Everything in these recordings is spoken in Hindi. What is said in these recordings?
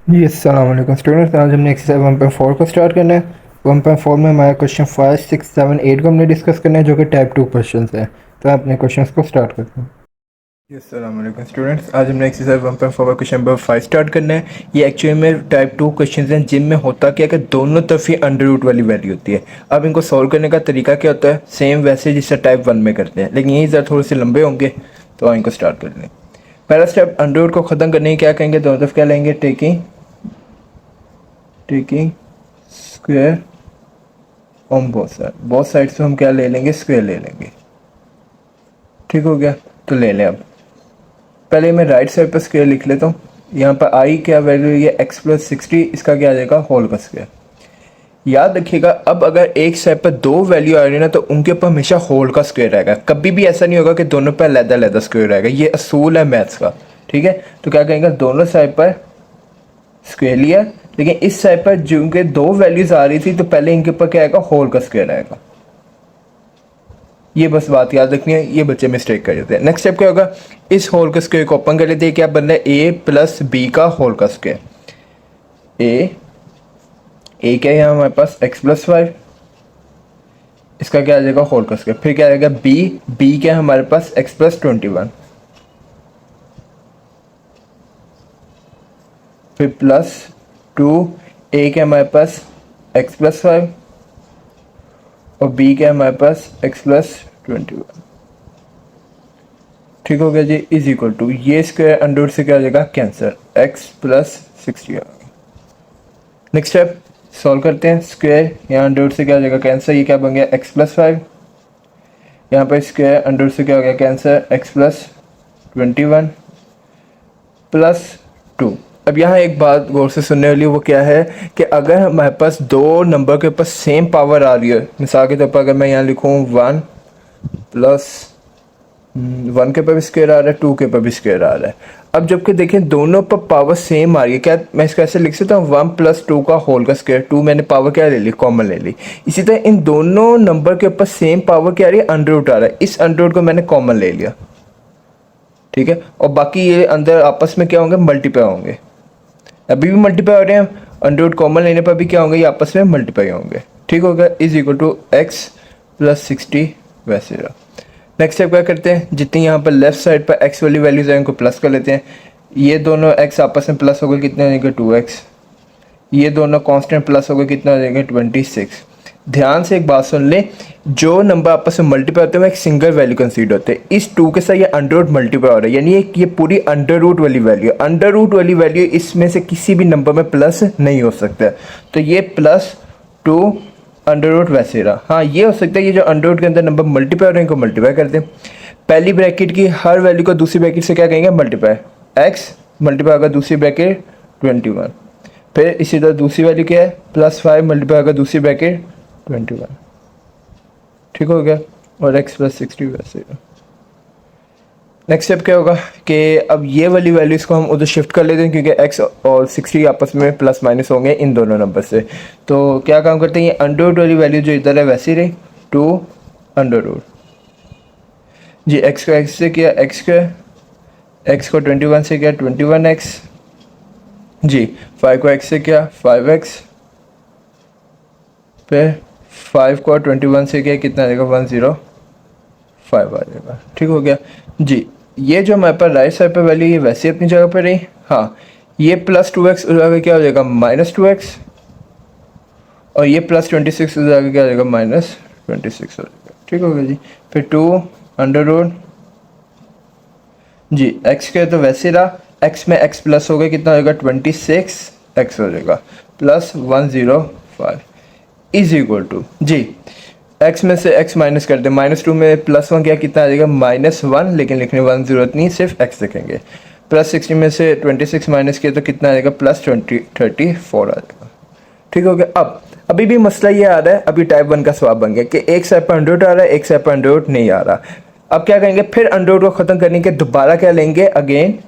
जी अस्सलाम वालेकुम स्टूडेंट्स। आज हमने एक्सरसाइज 1.4 को स्टार्ट करना है। 1.4 में हमारा क्वेश्चन 5, 6, 7, 8 को हमने डिस्कस करना है, जो कि टाइप 2 क्वेश्चन है। तो हम अपने क्वेश्चन को स्टार्ट करते हैं। जी अस्सलाम वालेकुम स्टूडेंट्स। आज हमने एक्सरसाइज 1.4 का क्वेश्चन नंबर 5 स्टार्ट करना है। ये एक्चुअली में टाइप 2 क्वेश्चन हैं, जिनमें होता क्या है कि दोनों तरफ ही अंडर रूट वाली वैल्यू होती है। अब इनको सॉल्व करने का तरीका क्या होता है, सेम वैसे जिससे टाइप 1 में करते हैं, लेकिन यही ज़रा थोड़े से लंबे होंगे। तो इनको स्टार्ट कर लें। पहला स्टेप, अंडर रूट को ख़त्म करने की क्या करेंगे, दोनों तरफ क्या लेंगे, taking square on both side से हम क्या ले लेंगे, स्क्वायर ले लेंगे। ठीक हो गया। तो ले लें। अब पहले मैं राइट साइड पर स्क्वायर लिख लेता हूँ। यहाँ पर आई क्या वैल्यू है, ये x+60, इसका क्या आ जाएगा, होल का स्क्वायर। याद रखिएगा, अब अगर एक साइड पर दो वैल्यू आ रही है ना, तो उनके ऊपर हमेशा होल का स्क्वायर आएगा। कभी भी ऐसा नहीं होगा कि दोनों पर अलग-अलग स्क्वायर आएगा। ये असूल है मैथ्स का। ठीक है। तो क्या कहेंगे, दोनों साइड पर स्क्वायर लिया, लेकिन इस साइड पर जिनके दो वैल्यूज आ रही थी, तो पहले इनके ऊपर क्या आएगा, होल का स्क्वायर आएगा। ये बस बात याद रखनी है, ये बच्चे मिस्टेक कर देते हैं। नेक्स्ट स्टेप क्या होगा, इस होल का स्क्वायर को ओपन कर लेते हैं। क्या बन रहा है, a+b का होल का स्क्वायर। ए क्या है यहाँ हमारे पास, x+5, इसका क्या आ जाएगा, होल का स्क्वायर। फिर क्या आ जाएगा, बी क्या है हमारे पास, x+21, फिर +2, ए क्या है हमारे पास, x+5, और बी क्या है हमारे पास, x+21। ठीक हो गया जी। इज इक्वल टू, ये स्क्वायर अंडर रूट से क्या हो जाएगा, cancer, x+60। Next step solve करते हैं। स्क्वायर यहाँ अंडर रूट से क्या हो जाएगा, कैंसर, ये क्या बन गया, x+5। यहाँ पर स्क्वायर अंडर रूट से क्या हो गया, कैंसर, x+21 +2। अब यहाँ एक बात गौर से सुनने वाली, वो क्या है कि अगर हमारे पास दो नंबर के ऊपर सेम पावर आ रही है, मिसाल के तौर पर अगर मैं यहाँ लिखूँ 1 प्लस 1 के ऊपर भी स्क्वायर आ रहा है, 2 के ऊपर भी स्क्वायर आ रहा है। अब जबकि देखें दोनों पर पावर सेम आ रही है, क्या मैं इसको ऐसे लिख सकता हूँ, 1+2 का होल का स्क्वायर। 2 मैंने पावर क्या ले ली, कॉमन ले ली। इसी तरह इन दोनों नंबर के ऊपर सेम पावर क्या आ रही है, अंडर रूट आ रहा है। इस अंडर रूट को मैंने कॉमन ले लिया। ठीक है। और बाकी ये अंदर आपस में क्या होंगे, मल्टीप्लाई होंगे। अभी भी मल्टीप्लाई हो रहे हैं, अंडर रूट कॉमन लेने पर भी क्या होंगे, ये आपस में मल्टीप्लाई होंगे। ठीक हो गया। इज इक्वल टू x+60 वैसे रहा। नेक्स्ट स्टेप क्या करते हैं, जितनी यहाँ पर लेफ्ट साइड पर x वाली वैल्यूज है, इनको प्लस कर लेते हैं। ये दोनों x आपस में प्लस हो गए, कितने हो जाएंगे, 2x। ये दोनों कांस्टेंट प्लस हो गए, कितना हो जाएंगे, 26। ध्यान से एक बात सुन ले, जो नंबर आपस में मल्टीप्लाई होते हैं वो एक सिंगल वैल्यू कंसीडर होते हैं। इस 2 के साथ ये अंडर रूट मल्टीप्लाई हो रहा है, यानी ये पूरी अंडर रूट वाली वैल्यू, अंडर रूट वाली वैल्यू इसमें से किसी भी नंबर में प्लस नहीं हो सकता। तो ये +2 अंडर रूट वैसे रहा। हाँ, ये हो सकता है, ये जो अंडर रूट के अंदर नंबर मल्टीप्लाई हो रहे हैं, इनको मल्टीप्लाई कर दें। पहली ब्रैकेट की हर वैल्यू को दूसरी ब्रैकेट से क्या कहेंगे, मल्टीप्लाई। x मल्टीप्लाई होगा दूसरी ब्रैकेट 21, फिर इसी तरह दूसरी वैल्यू क्या है, +5 मल्टीप्लाई होगा दूसरी ब्रैकेट 21। ठीक हो गया। और x+60 वैसे। नेक्स्ट स्टेप क्या होगा कि अब ये वाली वैल्यूज़ को हम उधर शिफ्ट कर लेते हैं, क्योंकि x और 60 आपस में प्लस माइनस होंगे इन दोनों नंबर से। तो क्या काम करते हैं, ये अंडर रूट वाली वैल्यू जो इधर है वैसी रही, 2 अंडर रूट जी। x को x से किया x को 21 से किया 21x जी। 5 को x से किया 5x, फिर 5 को 21 से किया, कितना आ जाएगा, 105 आ जाएगा। ठीक हो गया जी। ये जो हमारे पास राइट साइड पे वैल्यू, ये वैसे अपनी जगह पर रही। हाँ, ये +2x हो जाएगा, क्या हो जाएगा, -2x, और ये +26 हो जाएगा, क्या हो जाएगा, -26 हो जाएगा। ठीक हो गया जी। फिर 2 अंडर रूट जी। x के तो वैसे रहा, x में x प्लस हो गया, कितना हो जाएगा, 26x हो जाएगा, +105 is equal to G. x में से x माइनस कर दे, -2 में +1 क्या, कितना आ जाएगा, -1, लेकिन लिखने 1 जरूरत नहीं, सिर्फ x लिखेंगे। +60 में से 26 माइनस किया तो कितना आ जाएगा, +34 आ जाएगा। ठीक हो गया। अब अभी भी मसला ये आ रहा है, अभी टाइप 1 का सवाल बन गया कि एक साइड पर अंडर रूट आ रहा है, एक साइड पर अंडर रूट नहीं आ रहा। अब क्या करेंगे, फिर अंडर रूट को खत्म करने के दोबारा क्या लेंगे, again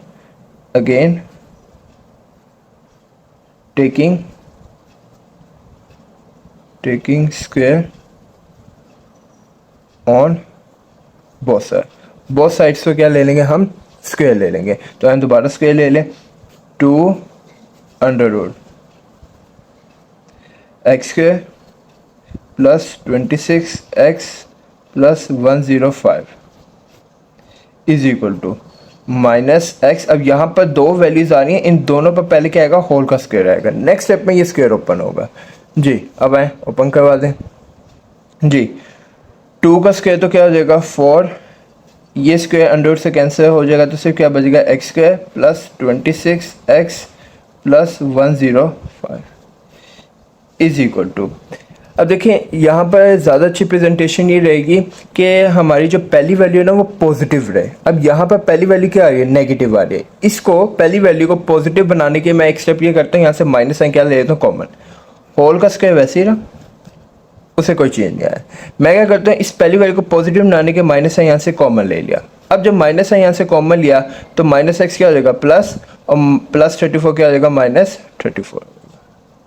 taking square on both sides को क्या ले लेंगे, हम स्क्वायर ले लेंगे। तो हम दोबारा स्क्वायर ले लें, 2 under root x square plus 26x plus 105 is equal to minus x. अब यहाँ पर दो वैल्यूज आ रही हैं, इन दोनों पर पहले क्या आएगा, होल का स्क्वायर आएगा। नेक्स्ट स्टेप में ये स्क्वायर ओपन होगा जी। अब आए ओपन करवा दें जी। 2 का स्क्वायर तो क्या हो जाएगा 4, ये स्क्वायर अंडर रूट से कैंसिल हो जाएगा तो सिर्फ क्या बचेगा x square plus 26x plus 105 is equal to. अब देखिए यहाँ पर ज़्यादा अच्छी प्रेजेंटेशन ये रहेगी कि हमारी जो पहली वैल्यू है ना वो पॉजिटिव रहे। अब यहाँ पर पहली वैल्यू क्या आ रही है, नेगेटिव आ रही है। इसको पहली वैल्यू को पॉजिटिव बनाने के मैं एक स्टेप ये करता हूँ, यहाँ से माइनस साइन क्या ले लेता हूँ कॉमन, होल का स्क्वायर वैसे ही रहा, उसे कोई चेंज नहीं आया। मैं क्या करता हूँ, इस पहली वैल्यू को पॉजिटिव बनाने के माइनस साइन यहाँ से कॉमन ले लिया। अब जब माइनस साइन यहाँ से कॉमन लिया तो माइनस एक्स क्या हो जाएगा प्लस, और प्लस 34 क्या हो जाएगा माइनस 34।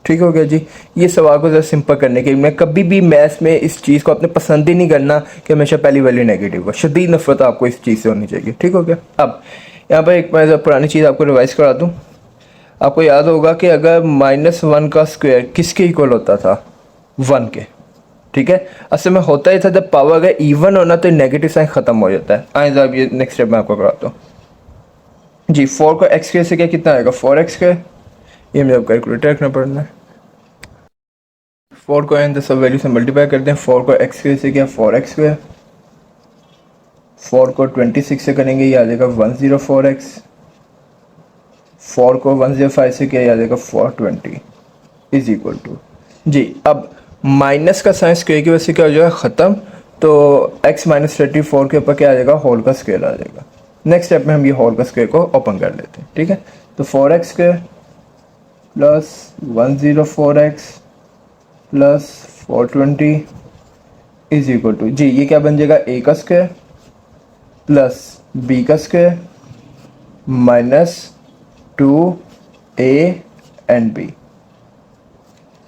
ठीक हो गया जी। ये सवाल को ज़रा सिंपल करने के लिए मैं कभी भी मैथ्स में इस चीज़ को अपने पसंद ही नहीं करना कि हमेशा पहली वैल्यू नेगेटिव हो। शदीद नफरत आपको इस चीज़ से होनी चाहिए। ठीक हो गया। अब यहाँ पर एक मैं पुरानी चीज़ आपको रिवाइज करा दूँ। आपको याद होगा कि अगर -1 का स्क्वायर किसके इक्वल होता था, 1 के। ठीक है, असल में होता ही था जब पावर अगर इवन होना तो नेगेटिव साइन ख़त्म हो जाता है। आए साहब ये नेक्स्ट स्टेप मैं आपको कराता हूँ जी। 4 को एक्स स्क्वायर से क्या कितना आएगा 4x स्क्वायर, ये मुझे कैलकुलेटर रखना पड़ना है। 4 को इन सब वैल्यू से मल्टीप्लाई करते हैं। 4 को एक्स स्क्वायर से क्या 4x स्क्वायर, 4 को 26 से करेंगे ये आ जाएगा 104x, 4 को 105 से क्या आ जाएगा 420 इज इक्वल टू जी। अब माइनस का साइन स्क्वायर की वजह से क्या हो जाएगा ख़त्म, तो x माइनस 34 के ऊपर क्या आ जाएगा होल का स्क्वायर आ जाएगा। नेक्स्ट स्टेप में हम ये होल का स्क्वायर को ओपन कर लेते हैं। ठीक है, तो 4x square plus 104x plus 420 is equal to जी, ये क्या बन जाएगा a का स्क्वायर प्लस b का square minus 2a and b।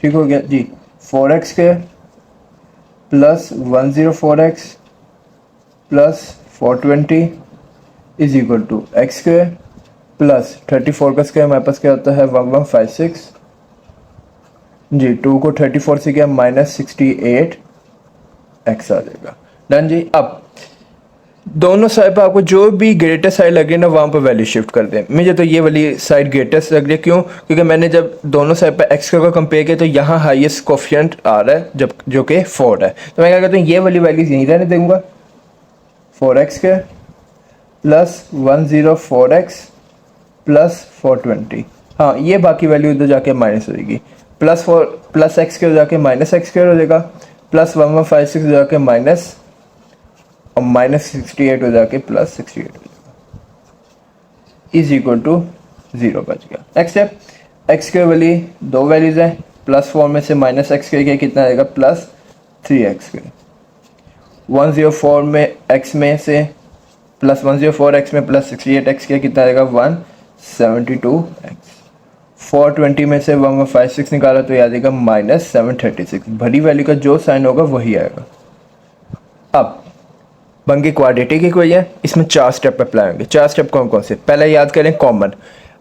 ठीक हो गया जी। 4x square plus 104x plus 420 is equal to x square plus 34 का स्क्वायर हमारे पास क्या होता है 1156 जी। 2 को 34 से क्या -68 एक्स आ जाएगा। डन जी। अब दोनों साइड पर आपको जो भी ग्रेटेस्ट साइड लग रही है ना वहाँ पर वैल्यू शिफ्ट कर दें। मुझे तो ये वाली साइड ग्रेटेस्ट लग रही है, क्यों, क्योंकि मैंने जब दोनों साइड पर एक्स को कंपेयर किया तो यहाँ हाईएस्ट कोफिशिएंट आ रहा है जब जो कि 4 है। तो मैं क्या करता हूँ ये वाली वैल्यूज यहीं रहने दूंगा, 4x के प्लस 104x प्लस 420। हाँ, ये बाकी वैल्यू इधर जाके माइनस हो जाएगी, प्लस एक्स के हो जाके माइनस एक्स के हो जाएगा, प्लस 1156 हो जाके माइनस, और -68 हो जाके प्लस 68 हो जाएगा इज इक्वल टू 0 बच गया। नेक्स्ट स्टेप, एक्स के वाली दो वैल्यूज हैं, +4 में से -x के कितना आएगा +3x के, 104 में x में से प्लस 104x में प्लस 68x के कितना आएगा 172x, 420 में से 1156 निकाला तो याद आएगा -736। भरी वैल्यू का जो साइन होगा वही आएगा। अब बन गई क्वाड्रेटिक इक्वेशन। इसमें 4 स्टेप अप्लाई होंगे। 4 स्टेप कौन कौन से, पहले याद करें कॉमन।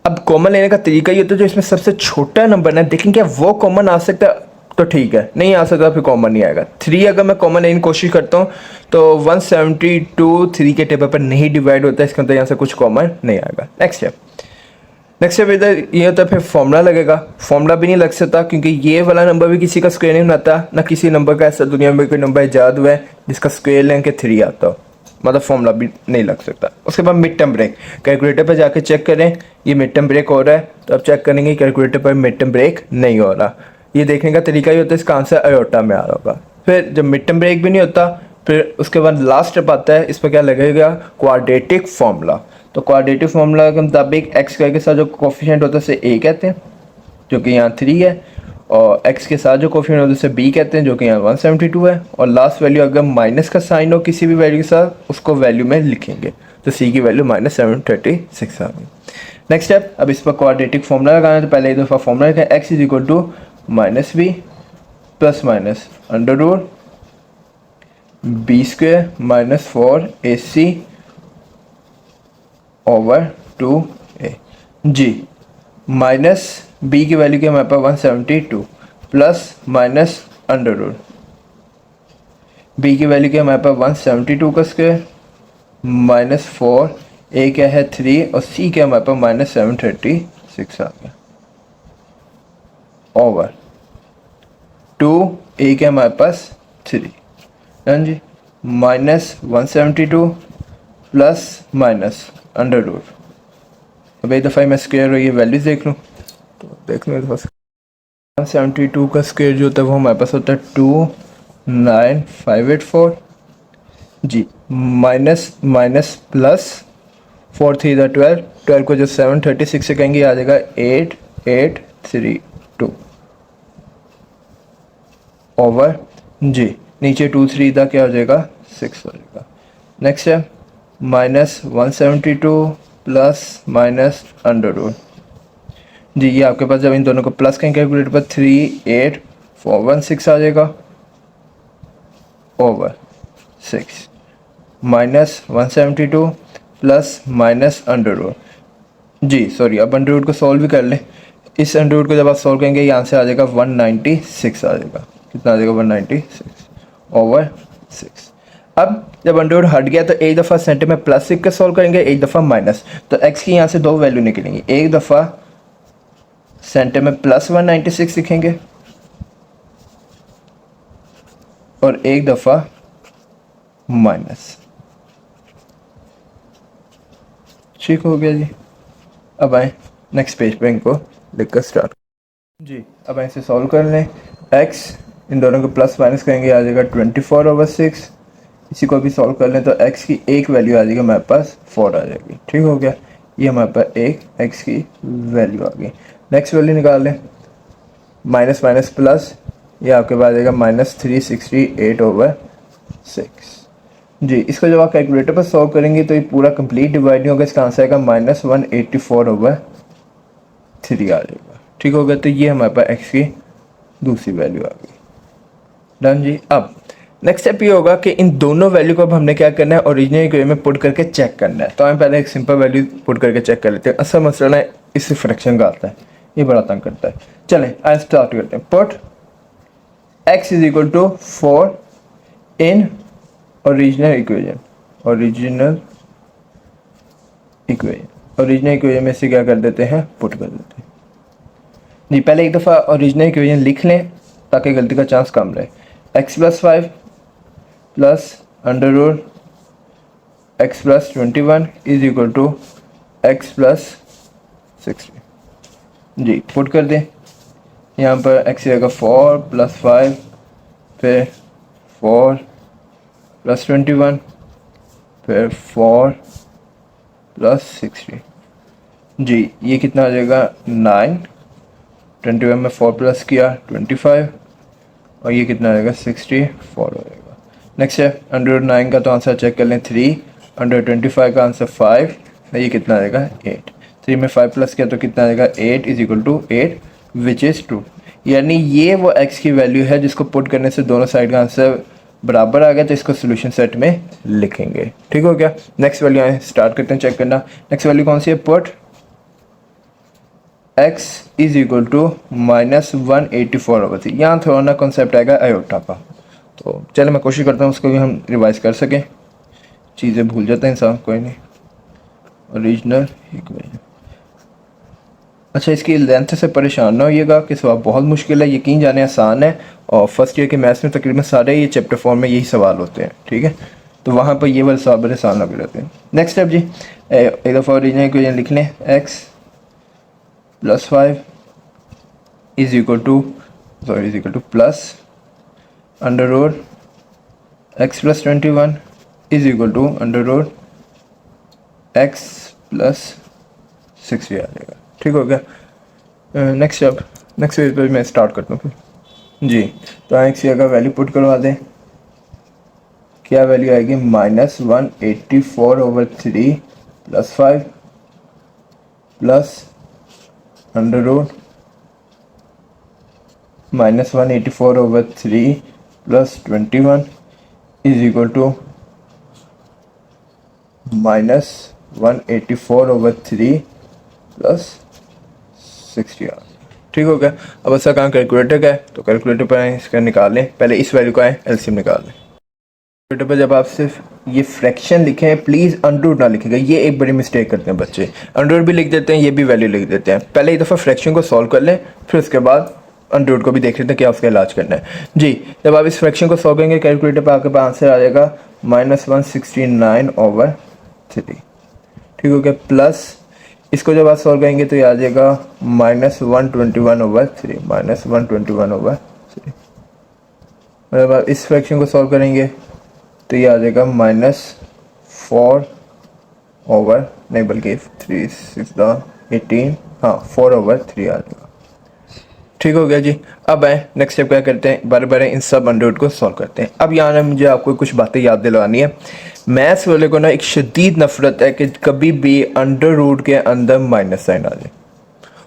अब कॉमन लेने का तरीका ये होता है जो इसमें सबसे छोटा नंबर है देखें क्या वो कॉमन आ सकता है तो ठीक है, नहीं आ सकता फिर कॉमन नहीं आएगा। 3 अगर मैं कॉमन लेने की कोशिश करता हूँ तो 172 3 के टेबल पर नहीं डिवाइड होता है, इसके अंदर यहाँ से कुछ कॉमन नहीं आएगा। नेक्स्ट स्टेप इधर ये होता है फिर फॉर्मूला लगेगा। फॉर्मूला भी नहीं लग सकता क्योंकि ये वाला नंबर भी किसी का स्क्वायर नहीं बनाता, ना किसी नंबर का ऐसा दुनिया में कोई नंबर ईजाद हुआ है जिसका स्क्वायर लें के 3 आता हो, मतलब फॉर्मूला भी नहीं लग सकता। उसके बाद मिड टर्म ब्रेक, कैलकुलेटर पर जाके चेक करें ये मिड टर्म ब्रेक हो रहा है तो अब चेक करेंगे कैलकुलेटर पर मिड टर्म ब्रेक नहीं हो रहा। ये देखने का तरीका ही होता है इसका आंसर अयोटा में आ रहा होगा। फिर जब मिड टर्म ब्रेक भी नहीं होता फिर उसके बाद लास्ट स्टेप आता है, इस पर क्या लगेगा क्वाड्रेटिक फार्मूला। तो क्वाड्रेटिक फार्मूला के मुताबिक एक्स के साथ जो कोफिशिएंट होता है उसे ए कहते हैं जो कि यहाँ 3 है, और x के साथ जो कोफिशिएंट होता है उसे b कहते हैं जो कि यहाँ 172 है, और लास्ट वैल्यू अगर माइनस का साइन हो किसी भी वैल्यू के साथ उसको वैल्यू में लिखेंगे तो c की वैल्यू -736 आ गई। नेक्स्ट स्टेप, अब इस पर क्वाड्रेटिक फार्मूला लगाना है तो पहले एक दफ़ा फार्मूला लिखा है x is equal to -b plus minus under root b square -4ac over 2a जी, माइनस बी की वैल्यू क्या हमारे पास 172 plus minus under root, b की वैल्यू क्या हमारे पास 172 का स्क्वायर माइनस 4, ए क्या है 3 और सी क्या हमारे पास -736 आ गया ओवर 2, ए क्या हमारे पास 3, डन जी। -172 प्लस माइनस अंडर रूट, अब एक दफ़ा मैं स्क्वायर और ये वैल्यूज देख लूँ तो देख लूँ 172 का स्क्वायर जो होता है वो हमारे पास होता है 29584 जी, माइनस माइनस प्लस 4 3 12, 12 को जो 736 से कहेंगे आ जाएगा 8832 ओवर जी, नीचे 2 3 का क्या हो जाएगा 6 हो जाएगा। नेक्स्ट है -172 प्लस माइनस अंडर रूट जी, ये आपके पास जब इन दोनों को प्लस करेंगे कैलकुलेटर पर 38416 आ जाएगा over 6 -172 plus minus under root जी, सॉरी अब अंडर रूट को सॉल्व भी कर लें। इस अंडर रूट को जब आप सॉल्व करेंगे यहाँ से आ जाएगा 196 आ जाएगा, कितना आ जाएगा 196 ओवर 6। अब जब अंडर रूट हट गया तो एक दफ़ा सेंटर में प्लस लिख कर सॉल्व करेंगे, एक दफ़ा माइनस, तो एक्स की यहाँ से दो वैल्यू निकलेंगी, एक दफ़ा सेंटर में प्लस 196 लिखेंगे और एक दफ़ा माइनस। ठीक हो गया जी। अब आए नेक्स्ट पेज पे इनको लिख कर स्टार्ट जी। अब ऐसे सॉल्व कर लें, x इन दोनों को प्लस माइनस करेंगे आ जाएगा 24/6, इसी को भी सॉल्व कर लें तो x की एक वैल्यू आ जाएगी हमारे पास 4 आ जाएगी। ठीक हो गया, ये हमारे पास एक x की वैल्यू आ गई। नेक्स्ट वैल्यू निकाल लें, माइनस माइनस प्लस, ये आपके पास आ जाएगा -368/6 जी। इसको जब आप कैलकुलेटर पर सॉल्व करेंगे तो ये पूरा कंप्लीट डिवाइड नहीं होगा, इसका आंसर आएगा -184/3 आ जाएगा। ठीक हो गया, तो ये हमारे पास x की दूसरी वैल्यू आ गई। डन जी। अब नेक्स्ट स्टेप ये होगा कि इन दोनों वैल्यू को अब हमने क्या करना है, ओरिजिनल इक्वेशन में पुट करके चेक करना है। तो हम पहले एक सिंपल वैल्यू पुट करके चेक कर लेते हैं। असल मसला है इस फ्रैक्शन का आता है, ये बड़ा तंग करता है। चलें आज स्टार्ट करते हैं। Put x is equal to 4 in original equation, original equation में से क्या कर देते हैं, पुट कर देते हैं जी। पहले एक दफ़ा ओरिजिनल इक्वेशन लिख लें ताकि गलती का चांस कम रहे। x + 5 plus under root x + 21 is equal to x + 60 जी। पुट कर दें, यहाँ पर x आएगा 4 + 5 फिर 4 + 21 फिर 4 + 60 जी। ये कितना आ जाएगा 9, 21 में 4 प्लस किया 25 और ये कितना आएगा 64 हो जाएगा। नेक्स्ट है अंडर 9 का तो आंसर चेक कर लें 3, अंडर 25 का आंसर 5, ये कितना आएगा 8, 3 में 5 प्लस किया तो कितना आएगा 8 is equal to 8 which is true. यानी ये वो x की वैल्यू है जिसको पुट करने से दोनों साइड का आंसर बराबर आ गया, तो इसको सोल्यूशन सेट में लिखेंगे। ठीक हो गया। नेक्स्ट वैल्यू आए स्टार्ट करते हैं चेक करना। नेक्स्ट वैल्यू कौन सी है, put x is equal to -184/3। यहाँ थोड़ा ना कॉन्सेप्ट आएगा आयोटा का, तो चलो मैं कोशिश करता हूँ उसको भी हम रिवाइज कर सकें, चीज़ें भूल जाते हैं इंसान, कोई नहीं। ओरिजिनल इक्वेशन, अच्छा इसकी लेंथ से परेशान ना होइएगा कि सवाल बहुत मुश्किल है, यकीन जाने आसान है। और फर्स्ट ईयर के मैथ्स में तकरीबन सारे ये चैप्टर फॉर्म में यही सवाल होते हैं, ठीक है, तो वहाँ पर ये वाले सवाल बड़े आसान लग रहते हैं। नेक्स्ट स्टेप जी, एक दफ़ा ओरिजिनल इक्वेशन लिख लें, x + 5 is equal to plus under root x + 21 is equal to under root x + 60 आ जाएगा। ठीक हो गया। नेक्स्ट पेज पर मैं स्टार्ट करता हूँ जी। तो x की अगर वैल्यू पुट करवा दें, क्या वैल्यू आएगी -184/3 + 5 plus under root -184/3 + 21 is equal to -184/3 + 60 आ ठीक हो गया। अब ऐसा काम कैलकुलेटर का है, तो कैलकुलेटर पर आए, इसका निकालें, पहले इस वैल्यू का है एलसीएम निकाल लें। कैलकुलेटर पर जब आप सिर्फ ये फ्रैक्शन लिखें, प्लीज़ अंडररूट ना लिखेगा, ये एक बड़ी मिस्टेक करते हैं बच्चे, अंडररूट भी लिख देते हैं, ये भी वैल्यू लिख देते हैं। पहले एक दफ़ा फ्रैक्शन को सॉल्व कर लें, फिर उसके बाद अंडररूट को भी देख लेते हैं क्या उसका इलाज करना है। जी, जब आप इस फ्रैक्शन को सॉल्व करेंगे कैलकुलेटर पर आपके पास आंसर आ जाएगा -169/3। ठीक हो गया। प्लस इसको जब आप सॉल्व करेंगे तो ये आ जाएगा -121/3, -121/3। जब आप इस फ्रैक्शन को सॉल्व करेंगे तो ये आ जाएगा -4 नहीं बल्कि 3 6 18, हाँ 4/3 आ जाएगा। ठीक हो गया जी। अब आए नेक्स्ट स्टेप क्या करते हैं, बारे बारे इन सब अंडररूट को सॉल्व करते हैं। अब यहाँ मुझे आपको कुछ बातें याद दिलवानी है। मैथ्स वाले को ना एक शदीद नफरत है कि कभी भी अंडररूट के अंदर माइनस साइन आ जाए।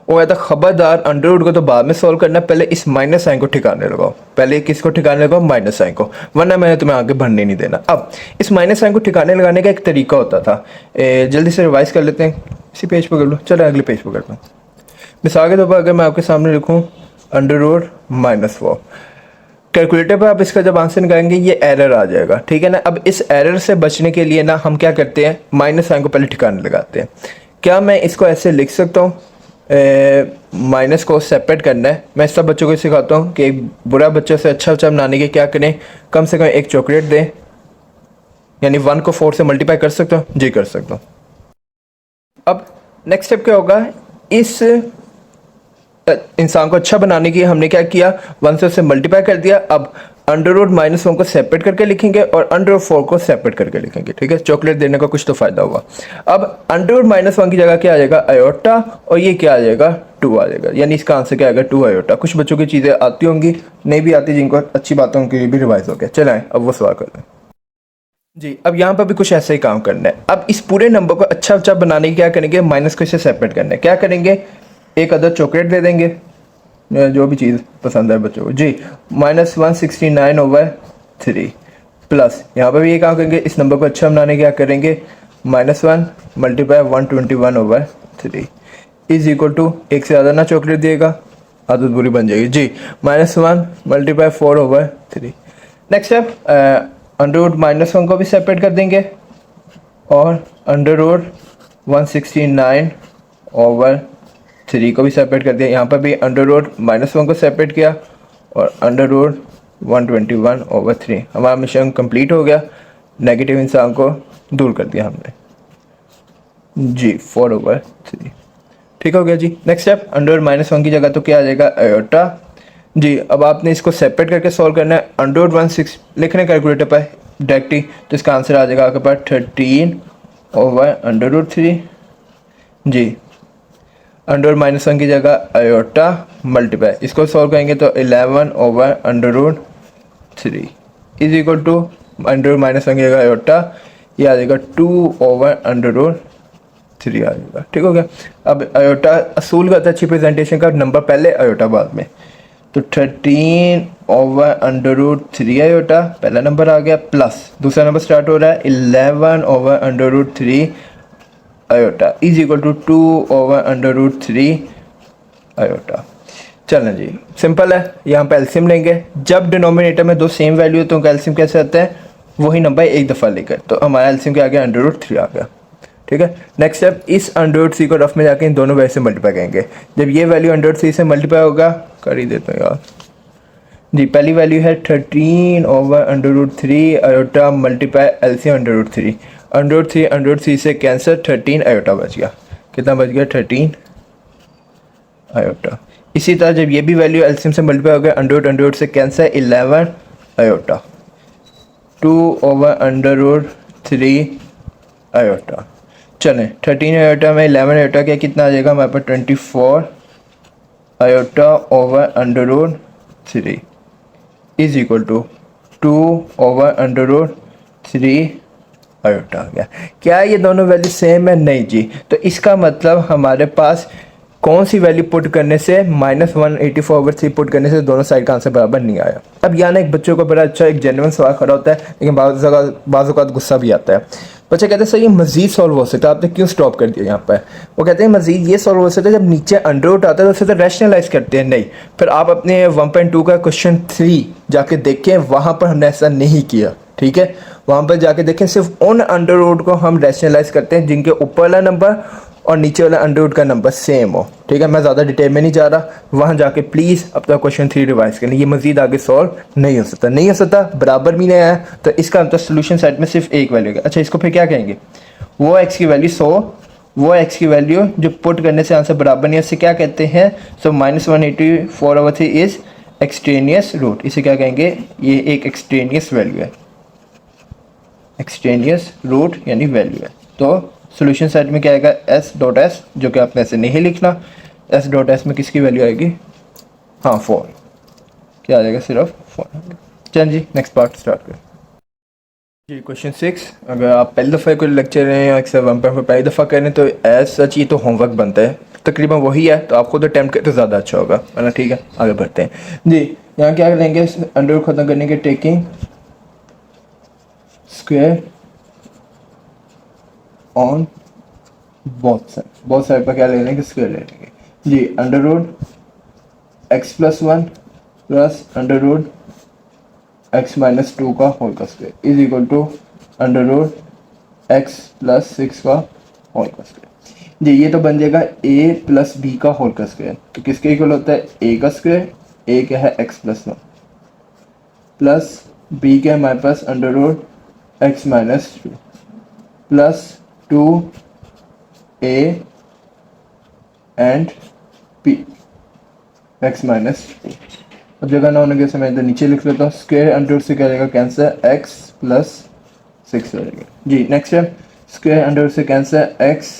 वो कहता खबरदार, अंडररूट को तो बाद में सॉल्व करना, पहले इस माइनस साइन को ठिकाने लगाओ, पहले किसको ठिकाने लगाओ, माइनस साइन को, वरना मैंने तुम्हें आगे बढ़ने नहीं देना। अब इस माइनस साइन को ठिकाने लगाने का एक तरीका होता था, जल्दी से रिवाइज कर लेते हैं। इसी पेज पर कर लो, चलो अगले पेज पर करता हूँ। मिसाल के तौर पर अगर मैं आपके सामने लिखूँ अंडररूट -4, कैलकुलेटर पर आप इसका जब आंसर निकालेंगे ये एरर आ जाएगा, ठीक है ना। अब इस एरर से बचने के लिए ना हम क्या करते हैं, माइनस साइन को पहले ठिकाने लगाते हैं। क्या मैं इसको ऐसे लिख सकता हूँ, माइनस को सेपरेट करना है। मैं सब बच्चों को सिखाता हूँ कि एक बुरा बच्चे से अच्छा बच्चा बनाने के क्या करें, कम से कम एक चॉकलेट दें, यानी 1 को 4 से मल्टीप्लाई कर सकता हूँ, जी कर सकता हूँ। अब नेक्स्ट स्टेप क्या होगा, इस इंसान को अच्छा बनाने की हमने क्या किया, 1 से उसे मल्टीप्लाई कर दिया। अब अंडररूट -1 को सेपरेट करके लिखेंगे और अंडररूट 4 को सेपरेट करके लिखेंगे, ठीक है। चॉकलेट देने का कुछ तो फायदा हुआ। अब अंडररूट -1 की जगह क्या आ जाएगा, आयोटा, और ये क्या आ जाएगा, 2 आ जाएगा, यानी इसका आंसर क्या आएगा, 2 आयोटा। कुछ बच्चों की चीज़ें आती होंगी, नहीं भी आती, जिनको अच्छी बातों के लिए भी रिवाइज हो गया। चलाएं अब वो सवाल कर लें जी। अब यहाँ पर भी कुछ ऐसा ही काम करना है। अब इस पूरे नंबर को अच्छा बनाने की क्या करेंगे, माइनस को इससे सेपरेट करना है। क्या करेंगे, एक अदर चॉकलेट दे देंगे, जो भी चीज़ पसंद है बच्चों को जी। -169/3 प्लस यहाँ पर भी ये काम करेंगे, इस नंबर को अच्छा बनाने क्या करेंगे, -1 × 121/3 इज इक्वल टू, एक से ज़्यादा ना चॉकलेट दिएगा, आदत बुरी बन जाएगी जी। -1 × 4/3। नेक्स्ट स्टेप, अंडररूट -1 को भी सेपरेट कर देंगे और अंडररूट 169/3 को भी सेपरेट कर दिया। यहाँ पर भी अंडररूट -1 को सेपरेट किया और अंडररूट 121/3। हमारा मिशन कंप्लीट हो गया, नेगेटिव इंसान को दूर कर दिया हमने जी, 4/3। ठीक हो गया जी। नेक्स्ट स्टेप, अंडररूट -1 की जगह तो क्या आ जाएगा, आयोटा जी। अब आपने इसको सेपरेट करके सॉल्व करना है। अंडररूट 16 लिख रहे हैं कैलकुलेटर पर डायरेक्टली, तो इसका आंसर आ जाएगा आपके पास 13/√3 जी। अंडररूट -1 की जगह आयोटा मल्टीप्लाई, इसको सॉल्व करेंगे तो 11/√3 इज इक्वल टू अंडररूट -1 की जगह आयोटा, ये आ जाएगा 2/√3 आ जाएगा। ठीक हो गया। अब आयोटा असूल का अच्छी प्रेजेंटेशन का, नंबर पहले आयोटा बाद में, तो 13/√3 आयोटा पहला नंबर आ गया, प्लस दूसरा नंबर स्टार्ट हो रहा है 11/√3 iota is equal to 2/√3 iota. चलें जी, सिंपल है। यहाँ पे एलसीएम लेंगे, जब डिनोमिनेटर में दो सेम वैल्यू तो एलसीएम कैसे आता है, वही नंबर एक दफ़ा लेकर, तो हमारा एलसीएम क्या आ गया, √3 आ गया। ठीक है। नेक्स्ट स्टेप, इस √3 को रफ में जाके इन दोनों वैल्यू से मल्टीप्लाई करेंगे। जब ये वैल्यू √3 से मल्टीप्लाई होगा, कर ही देते हैं यार जी। पहली वैल्यू है 13/√3 आयोटा मल्टीप्लाई एलसीएम √3। √3 से कैंसर, 13 आयोटा बच गया। कितना बच गया, 13 आयोटा। इसी तरह जब ये भी वैल्यू एलसीएम से मल्टीप्लाई हो गया, √√, से कैंसर 11 आयोटा, 2/√3 आयोटा। चलें, 13 आयोटा में 11 आयोटा क्या कितना आ जाएगा हमारे पास, 24 आयोटा/√3 इज इक्वल टू 2/√3 आयोटा आ गया। क्या ये दोनों वैल्यू सेम है, नहीं जी। तो इसका मतलब हमारे पास कौन सी वैल्यू पुट करने से, -184/3 पुट करने से दोनों साइड का आंसर बराबर नहीं आया। अब यहाँ एक बच्चों को बड़ा अच्छा एक जेन्युइन सवाल खड़ा होता है, लेकिन बाज़ औक़ात गुस्सा भी आता है। बच्चे कहते हैं सर ये मजीद सॉल्व हो सकता है, आपने क्यों स्टॉप कर दिया यहाँ पर? वो कहते हैं मजीद ये सॉल्व हो सकता है जब नीचे अंडर रूट आता है तो उसे तो रैशनलाइज करते हैं। नहीं, फिर आप अपने 1.2 का क्वेश्चन 3 जाके देखें, वहाँ पर हमने ऐसा नहीं किया। ठीक है, वहाँ पर जाके देखें, सिर्फ उन अंडर रूट को हम रैशनलाइज करते हैं जिनके ऊपर वाला नंबर और नीचे वाला अंडर रूट का नंबर सेम हो। ठीक है, मैं ज़्यादा डिटेल में नहीं जा रहा, वहाँ जाके प्लीज़ अपना क्वेश्चन 3 रिवाइज करें। ये मजीद आगे सॉल्व नहीं हो सकता, नहीं हो सकता, बराबर भी नहीं आया, तो इसका मतलब सोल्यूशन सेट में सिर्फ एक वैल्यू है। अच्छा, इसको फिर क्या कहेंगे? वो एक्स की वैल्यू 100, वो एक्स की वैल्यू जो पुट करने से आंसर बराबर नहीं है, उससे क्या कहते हैं? सो -184/3 इज़ एक्सट्रेनियस रूट। इसे क्या कहेंगे? ये एक एक्सट्रेनियस वैल्यू है, एक्सट्रेनियस रूट यानी वैल्यू है। तो सॉल्यूशन सेट में क्या आएगा? एस डॉट एस, जो कि आपने ऐसे नहीं लिखना। एस डॉट एस में किसकी वैल्यू आएगी? हाँ, 4। क्या आ जाएगा? सिर्फ 4। चल जी, नेक्स्ट पार्ट स्टार्ट करें जी। क्वेश्चन 6, अगर आप पहली दफ़ा कोई लेक्चर हैं या एक्सर 1.5 पहली दफ़ा करें तो एज सच ये तो होमवर्क बनता है, तकरीबन वही है, तो आप खुद अटैम्प्ट करें तो ज़्यादा अच्छा होगा, है ना? ठीक है, आगे बढ़ते हैं जी। यहाँ क्या करेंगे? अंडर रूट ख़त्म करने के taking square on both side पर क्या ले लेंगे? स्क्वायर ले लेंगे जी। Under root x plus 1 plus under root x minus 2 का होल का square is equal to under root x plus 6 का होल का स्क्वायर जी। ये तो बन जाएगा ए प्लस बी का होल का स्क्वायर। तो किसके इक्वल होता है? ए का स्क्वायर। ए क्या है? एक्स प्लस 1 प्लस बी क्या है हमारे पास? Under root x minus 2 plus 2 A and P x minus 2। अब जगह ना होने के समय इधर नीचे लिख लेता हूँ। स्क्वायर अंडर रूट से क्या जाएगा? कैंसर, एक्स प्लस 6 हो जाएगा जी। नेक्स्ट है स्क्वायर अंडर रूट से cancel x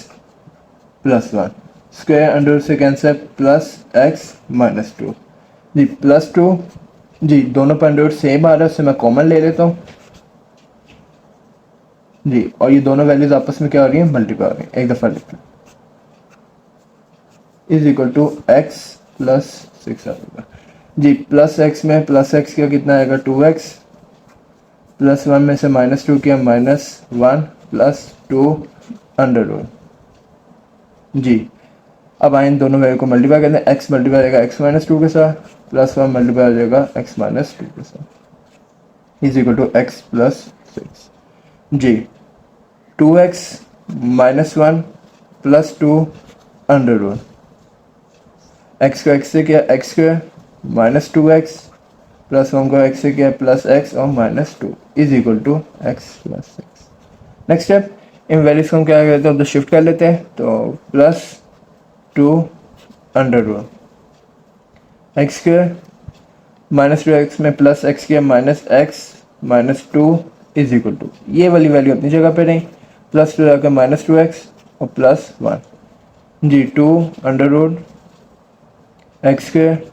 plus 1, square under root से कैंसर प्लस एक्स माइनस 2 जी। प्लस 2 जी, दोनों पर अंडर रूट सेम आ रहा है, उससे मैं कॉमन ले लेता हूँ जी। और ये दोनों वैल्यूज आपस में क्या हो रही है? मल्टीप्लाई हो रही है। एक दफ़ा लिख लो, is equal to x plus 6 आ जाएगा जी। प्लस एक्स में प्लस एक्स का कितना आएगा? 2x प्लस 1 में से -2 किया -1 प्लस 2 अंडर रूट जी। अब आए इन दोनों वैल्यू को मल्टीप्लाई करते हैं। x मल्टीप्लाई हो जाएगा x माइनस 2 के साथ, प्लस 1 मल्टीप्लाई हो जाएगा x माइनस 2 के साथ, is equal to x plus 6 जी। 2x minus 1 plus 2 under root, x को एक्स से किया x square minus 2x plus 1 को x से किया प्लस x और minus 2 is equal to x plus 6। Next step, इन वैल्यूज को हम क्या करते हैं? तो शिफ्ट कर लेते हैं। तो plus 2 under root x square minus 2x में प्लस x किया minus x minus 2 is equal to, ये वाली वैल्यू अपनी जगह पे नहीं, प्लस 2 जाकर माइनस 2x और प्लस 1 जी। 2 under root x square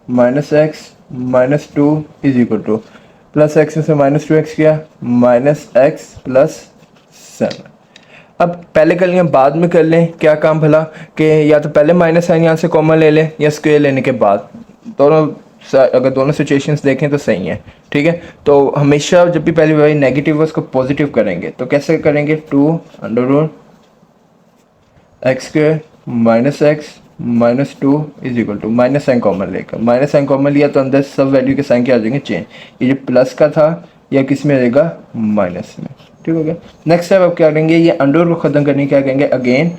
minus x minus 2 is equal to, plus x में से माइनस 2x किया माइनस एक्स प्लस 7। अब पहले कर लें बाद में कर लें, क्या काम भला कि या तो पहले माइनस साइन यहाँ से कॉमन ले लें या स्क्वायर लेने के बाद, दोनों अगर दोनों सिचुएशंस देखें तो सही है। ठीक है, तो हमेशा जब भी पहली बार नेगेटिव है उसको पॉजिटिव करेंगे। तो कैसे करेंगे? 2 under root x square minus x minus 2 is equal to, minus sign common लेकर, माइनस साइन कॉमन लिया तो अंदर सब वैल्यू के साइन क्या आ जाएंगे? चेंज। ये जो प्लस का था या किस में रहेगा? माइनस में। ठीक हो गया। नेक्स्ट स्टेप अब क्या करेंगे? ये अंडर को खत्म करने क्या कहेंगे? Again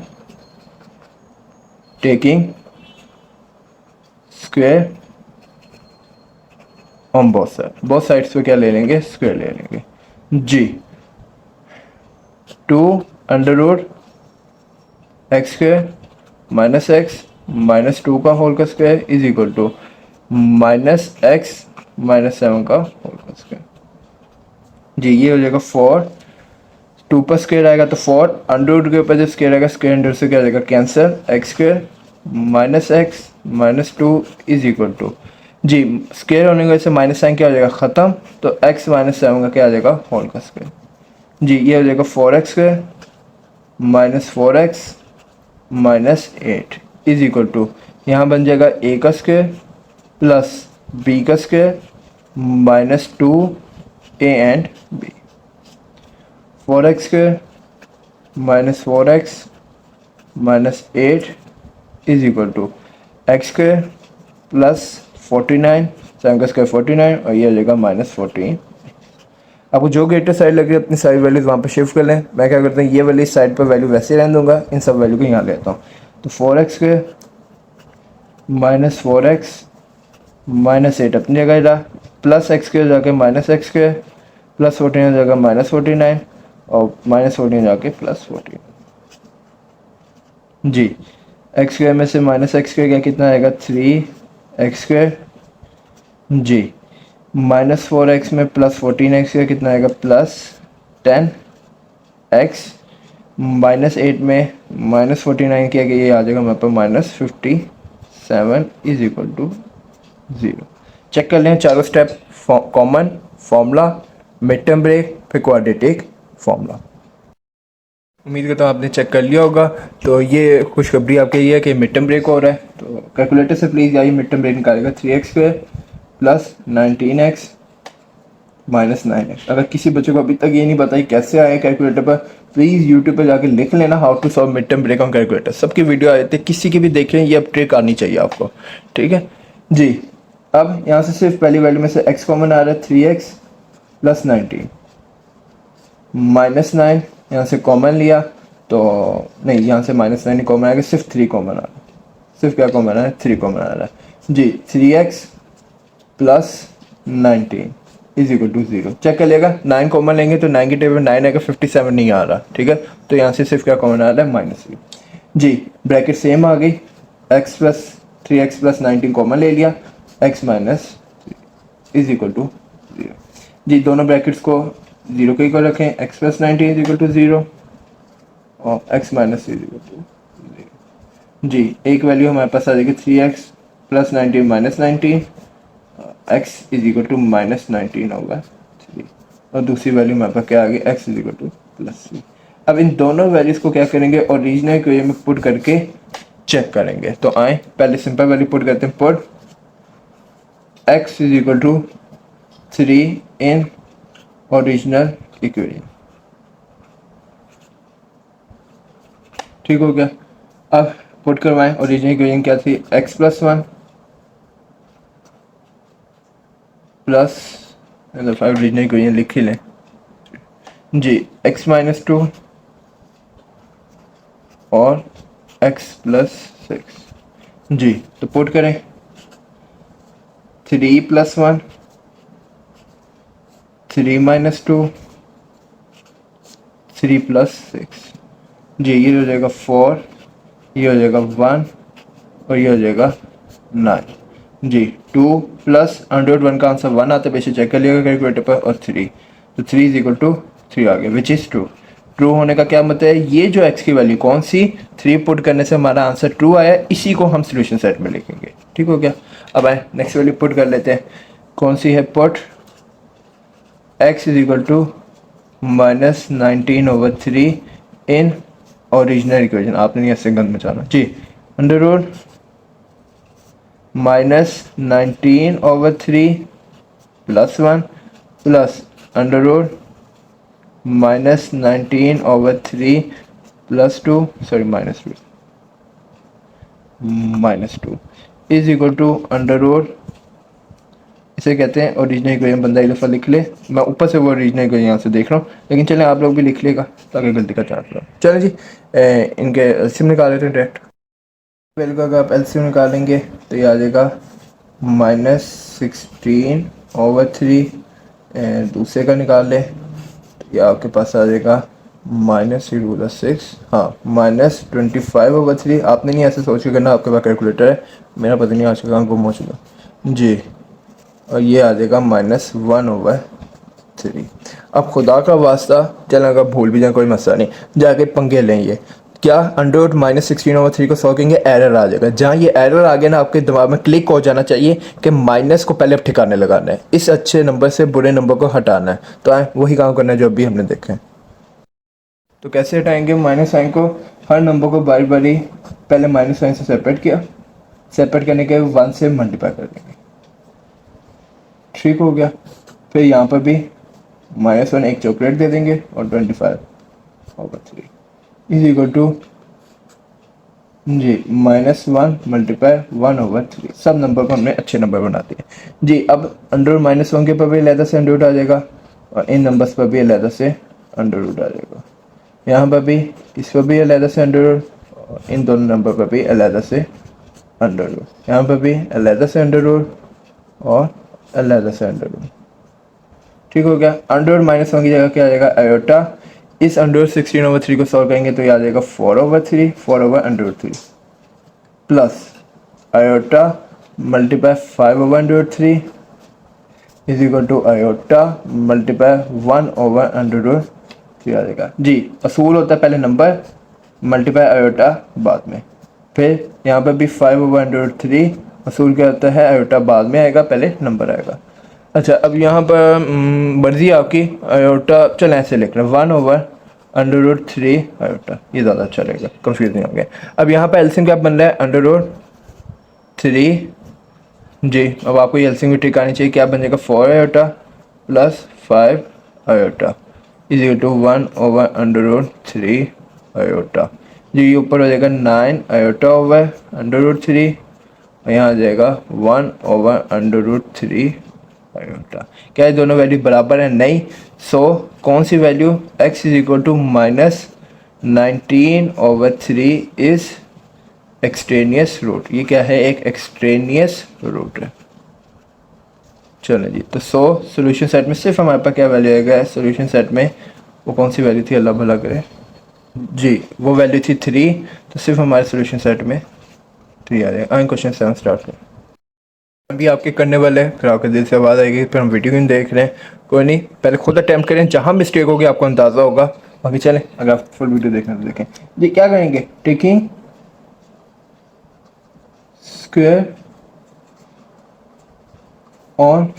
taking square on both sides पे क्या ले लेंगे? स्क्वायर ले लेंगे जी। 2 under root x square minus x minus 2 का होल का square is equal to minus x minus 7 का होल का स्क्वायर जी। ये हो जाएगा 4, 2 पर स्क्वायर आएगा तो 4 अंडर रूट के ऊपर जब स्क्वायर आएगा स्क्वायर अंडर से क्या आ जाएगा? Cancel, x square minus x minus 2 is equal to जी। स्क्वायर होने की वजह से माइनस साइन क्या हो जाएगा? ख़त्म। तो एक्स माइनस 7 का क्या आ जाएगा? होल का स्क्वायर जी। ये हो जाएगा 4x square minus 4x minus 8 is equal to, यहाँ बन जाएगा a का स्क्वायर प्लस b का square minus 2 a and b। 4x square minus 4x minus 8 is equal to x square plus 49, 7 का स्क्वायर 49 और ये आ जाएगा माइनस 14। आपको जो ग्रेटर साइड लग रही है अपनी सारी वैल्यूज वहाँ पे शिफ्ट कर लें। मैं क्या करता हूँ, ये वाली साइड पर वैल्यू वैसे रहने दूंगा, इन सब वैल्यू को यहाँ लेता हूँ। तो 4x square minus 4x minus 8 अपनी जगह रहा, प्लस एक्स स्क्वायर जाके माइनस एक्स स्क्वायर प्लस 14 हो जाएगा माइनस 49 और माइनस 14 जाके प्लस 14। जी एक्स स्क्वायर में से माइनस एक्स स्क्वायर क्या कितना आएगा 3x स्क्वायर। जी माइनस 4x में प्लस 14x स्क्वायर कितना आएगा प्लस 10x। माइनस 8 में माइनस 49 किया गया, ये आ जाएगा हमारे पास minus 57 is equal to 0। Check कर लें चारों step, common formula, mid term break, फिर क्वाड्रेटिक फॉर्मूला। उम्मीद करता हूँ आपने चेक कर लिया होगा। तो ये खुशखबरी आपके ये है कि मिड टर्म ब्रेक हो रहा है। तो कैलकुलेटर से प्लीज़ आइए मिड टर्म ब्रेक निकालेगा 3x square plus 19x minus 9x। अगर किसी बच्चे को अभी तक ये नहीं पता है कैसे आए कैलकुलेटर पर, प्लीज़ यूट्यूब पर जाके लिख लेना how to solve mid term break on calculator. सबकी वीडियो आए थे, किसी की भी देख लें, ये अब ट्रिक आनी चाहिए आपको, ठीक है जी। अब यहाँ से सिर्फ पहली वैल्यू में से x कॉमन आ रहा है 3x प्लस 19 माइनस 9 यहाँ से कॉमन लिया तो नहीं, यहाँ से माइनस 9 कॉमन आएगा, सिर्फ 3 कॉमन आ रहा है। सिर्फ क्या कॉमन आ रहा है 3 कॉमन आ रहा है जी। 3x plus 19 is equal to 0। Check कर लेगा 9 कॉमन लेंगे तो 9 की टेबल 9 आएगा, 57 नहीं आ रहा, ठीक है। तो यहाँ से सिर्फ क्या कॉमन आ रहा है माइनस 3 जी। ब्रैकेट सेम आ गई, x plus 3x plus 19 common ले लिया, x minus is equal to 0 जी। दोनों ब्रैकेट्स को 0 के इक्वल रखें, x plus 19 is equal to 0 और x minus is equal to 0 जी। एक वैल्यू हमारे पास आ जाएगी 3x plus 19 minus 19, x is equal to minus 19 होगा 3 और दूसरी वैल्यू हमारे पास क्या आ गई x is equal to plus 3। अब इन दोनों वैल्यूज को क्या करेंगे ओरिजिनल इक्वेशन में पुट करके चेक करेंगे। तो आए पहले सिंपल वैल्यू पुट करते हैं, put x is equal to 3 in original equation, ठीक हो गया। अब पुट करवाएं, ओरिजिनल इक्वेशन क्या थी x plus 1 plus original equation लिख ही लें जी, x माइनस 2 और x प्लस 6 जी। तो पुट करें 3 प्लस 1 3 माइनस 2 3 प्लस 6 जी। ये हो जाएगा 4, ये हो जाएगा 1 और ये हो जाएगा 9 जी। 2 प्लस √1 का आंसर 1 आता है, वैसे चेक कर लिएगा कैलकुलेटर पर, और 3 तो 3 इज इक्वल टू 3 आ गया विच इज़ ट्रू। ट्रू होने का क्या मतलब है, ये जो x की वैल्यू कौन सी 3 पुट करने से हमारा आंसर ट्रू आया, इसी को हम सोल्यूशन सेट में लिखेंगे, ठीक हो गया। अब आए नेक्स्ट वैल्यू पुट कर लेते हैं, कौन सी है, put x is equal to minus 19/3 in original equation. आपने नहीं ऐसे गंद मचाना जी। Under root minus 19/3 plus 1 plus under root minus 19/3 plus 2 sorry minus 2 is equal to under root, इसे कहते हैं ओरिजिनल इक्वेशन। बंदा एक दफ़ा लिख ले, मैं ऊपर से वो ओरिजिनल इक्वेशन यहाँ से देख रहा हूँ, लेकिन चलें आप लोग भी लिख लेगा ताकि गलती का चांस रहा। चलें जी, इनके एलसीएम निकाल लेते हैं डायरेक्ट। वैल्यू का अगर आप एलसीएम निकालेंगे तो ये आ जाएगा -16/3, दूसरे का निकाल लें तो ये आपके पास आ जाएगा -6, हाँ -25/3। आपने नहीं ऐसे सोच के करना, आपके पास कैलकुलेटर है, मेरा पता नहीं आज का काम गुम हो चुका जी। और ये आ जाएगा -1/3। अब खुदा का वास्ता, चलें अगर भूल भी जाए कोई मसला नहीं, जाके पंगे लें। ये क्या अंडर -16/3 को सॉल्व करेंगे, एरर आ जाएगा। जहाँ ये एरर आ गया ना, आपके दिमाग में क्लिक हो जाना चाहिए कि माइनस को पहले ठिकाने लगाना है, इस अच्छे नंबर से बुरे नंबर को हटाना है। तो आए वही काम करना है जो अभी हमने देखा है। तो कैसे हटाएंगे माइनस साइन को, हर नंबर को बारी बारी पहले माइनस साइन से सेपरेट किया, सेपरेट करने के 1 से मल्टीप्लाई कर देंगे, ठीक हो गया। फिर यहाँ पर भी -1 एक चॉकलेट दे देंगे और 25/3 इज इक्वल टू जी -1 मल्टीप्लाई 1/3। सब नंबर को हमने अच्छे नंबर बना दिए जी। अब अंडर रूट -1 के पर भी अलहदा से अंडर रूट आ जाएगा और इन नंबर्स पर भी अलहदा से अंडर रूट आ जाएगा। यहाँ पर भी इस पर भी अलहदा से अंडर रूट और इन दोनों नंबर पर भी अलहदा से अंडर रूट। यहाँ पर भी अलहदा से अंडर रूट और अलहदा से अंडर रूट। ठीक हो गया। अंडर रूट -1 की जगह क्या आ जाएगा आयोटा। इस अंडर रूट 16/3 को सॉल्व करेंगे तो ये आ जाएगा 4/3 4/√3 plus iota multiply 5/√3 is equal to iota multiply 1/√3 आ जाएगा जी। असूल होता है पहले नंबर मल्टीप्लाई आयोटा बाद में। फिर यहाँ पर भी 5/√3 असूल क्या होता है आयोटा बाद में आएगा, पहले नंबर आएगा। अच्छा, अब यहाँ पर मर्जी आपकी आयोटा, चल ऐसे लिख रहे हैं 1/√3 आयोटा, ये ज़्यादा अच्छा रहेगा, कंफ्यूज नहीं हो गया। अब यहाँ पर एलसीएम क्या बन रहा है √3 जी। अब आपको ये एलसीएम की ट्रिक आनी चाहिए, क्या बन जाएगा 4 iota plus 5 iota is equal to 1/√3 iota जी। ये ऊपर हो जाएगा 9 आयोटा /√3 और यहाँ आ जाएगा 1/√3 आयोटा। क्या ये दोनों वैल्यू बराबर है? नहीं। सो कौन सी value x is equal to -19/3 is extraneous root. ये क्या है? एक एक्सट्रेनियस रूट है। चलो जी, तो सॉल्यूशन सेट में सिर्फ हमारे पास क्या वैल्यू आएगा सॉल्यूशन सेट में? वो कौन सी वैल्यू थी, अल्लाह भला करे जी, वो वैल्यू थी 3। तो सिर्फ हमारे सॉल्यूशन सेट में 3 आ जाएगा। आए क्वेश्चन 7 स्टार्ट करें। अभी आपके करने वाले हैं, फिर आपके दिल से आवाज़ आएगी, फिर हम वीडियो नहीं देख रहे हैं, कोई नहीं, पहले खुद अटैम्प्ट करें, जहाँ मिस्टेक होगी आपको अंदाज़ा होगा। बाकी चलें, अगर आप फुल वीडियो देखना तो देखें जी। क्या करेंगे? Taking square on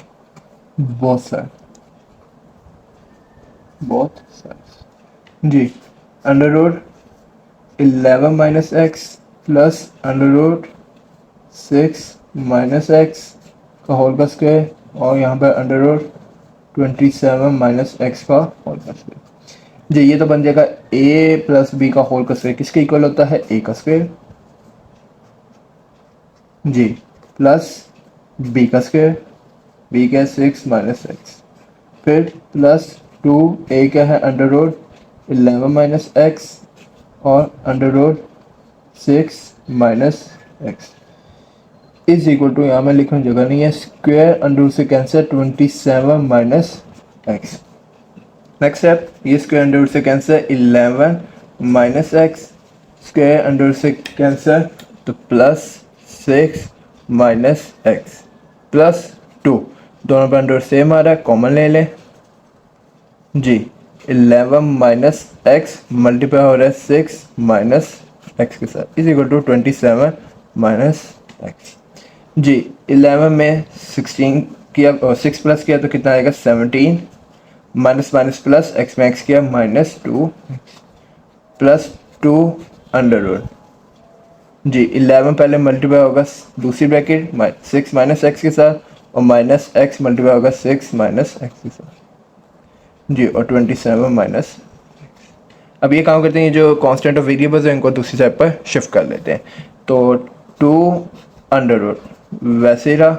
both sides जी। Under root 11 - x plus under root 6 - x का होल का स्क्वायर और यहाँ पर अंडर रूट 27 - x का होल का स्क्वायर जी। ये तो बन जाएगा a प्लस b का होल का स्क्वायर, किसके इक्वल होता है? a का स्क्वायर जी प्लस b का स्क्वायर, b क्या है 6 - x, फिर प्लस 2a क्या है अंडर रूट 11 - x और under root 6 - x is equal to, यहाँ मैं लिखने जगह नहीं है, स्क्वायर अंडर रूट से कैंसिल 27 - x। नेक्स्ट स्टेप, ये स्क्वायर अंडर रूट से cancel 11 - x, square under root से कैंसिल तो प्लस 6 - x प्लस 2, दोनों पर अंडर रूट सेम आ रहा है, कॉमन ले लें जी। 11 - x मल्टीप्लाई हो रहा है 6 - x के साथ इज इक्वल टू 27 - x जी। 11 में 16 किया और 6 प्लस किया तो कितना आएगा 17, माइनस माइनस प्लस x में x किया -2 प्लस 2 अंडर रूट जी। 11 पहले मल्टीप्लाई होगा दूसरी ब्रैकेट 6 - x के साथ और माइनस x मल्टीप्लाई होगा 6 - x के साथ जी और 27 - अब ये काम करते हैं, ये जो कांस्टेंट ऑफ वेरिएबल्स हैं इनको दूसरी साइड पर शिफ्ट कर लेते हैं। तो 2 अंडर रूट वैसे ही रहा,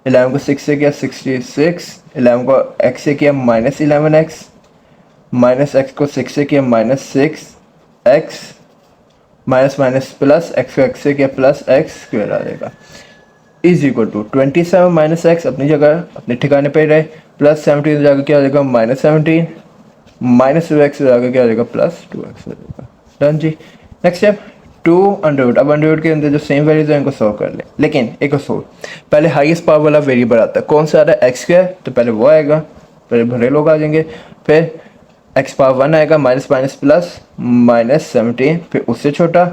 11 को 6 से किया 66, 11 को x से किया -11x, माइनस एक्स को 6 से किया -6x, minus minus plus x को x से किया प्लस x स्क्वायर आ जाएगा इज इक्वल टू 27 - x अपनी जगह अपने ठिकाने पे रहे, प्लस 17 जाकर क्या आ जाएगा -17, -2x जाकर क्या आ जाएगा +2x आ जाएगा। डन जी। Next step 2 under root. अब अंडर रूट के अंदर जो सेम वैल्यूज है इनको सॉल्व कर ले, लेकिन एक और सोल्व, पहले हाईएस्ट पावर वाला वेरिएबल आता है, कौन सा आ रहा है? x स्क्वायर, तो पहले वो आएगा, पहले भरे लोग आ जाएंगे, फिर x पावर 1 आएगा, माइनस माइनस प्लस -17, फिर उससे छोटा,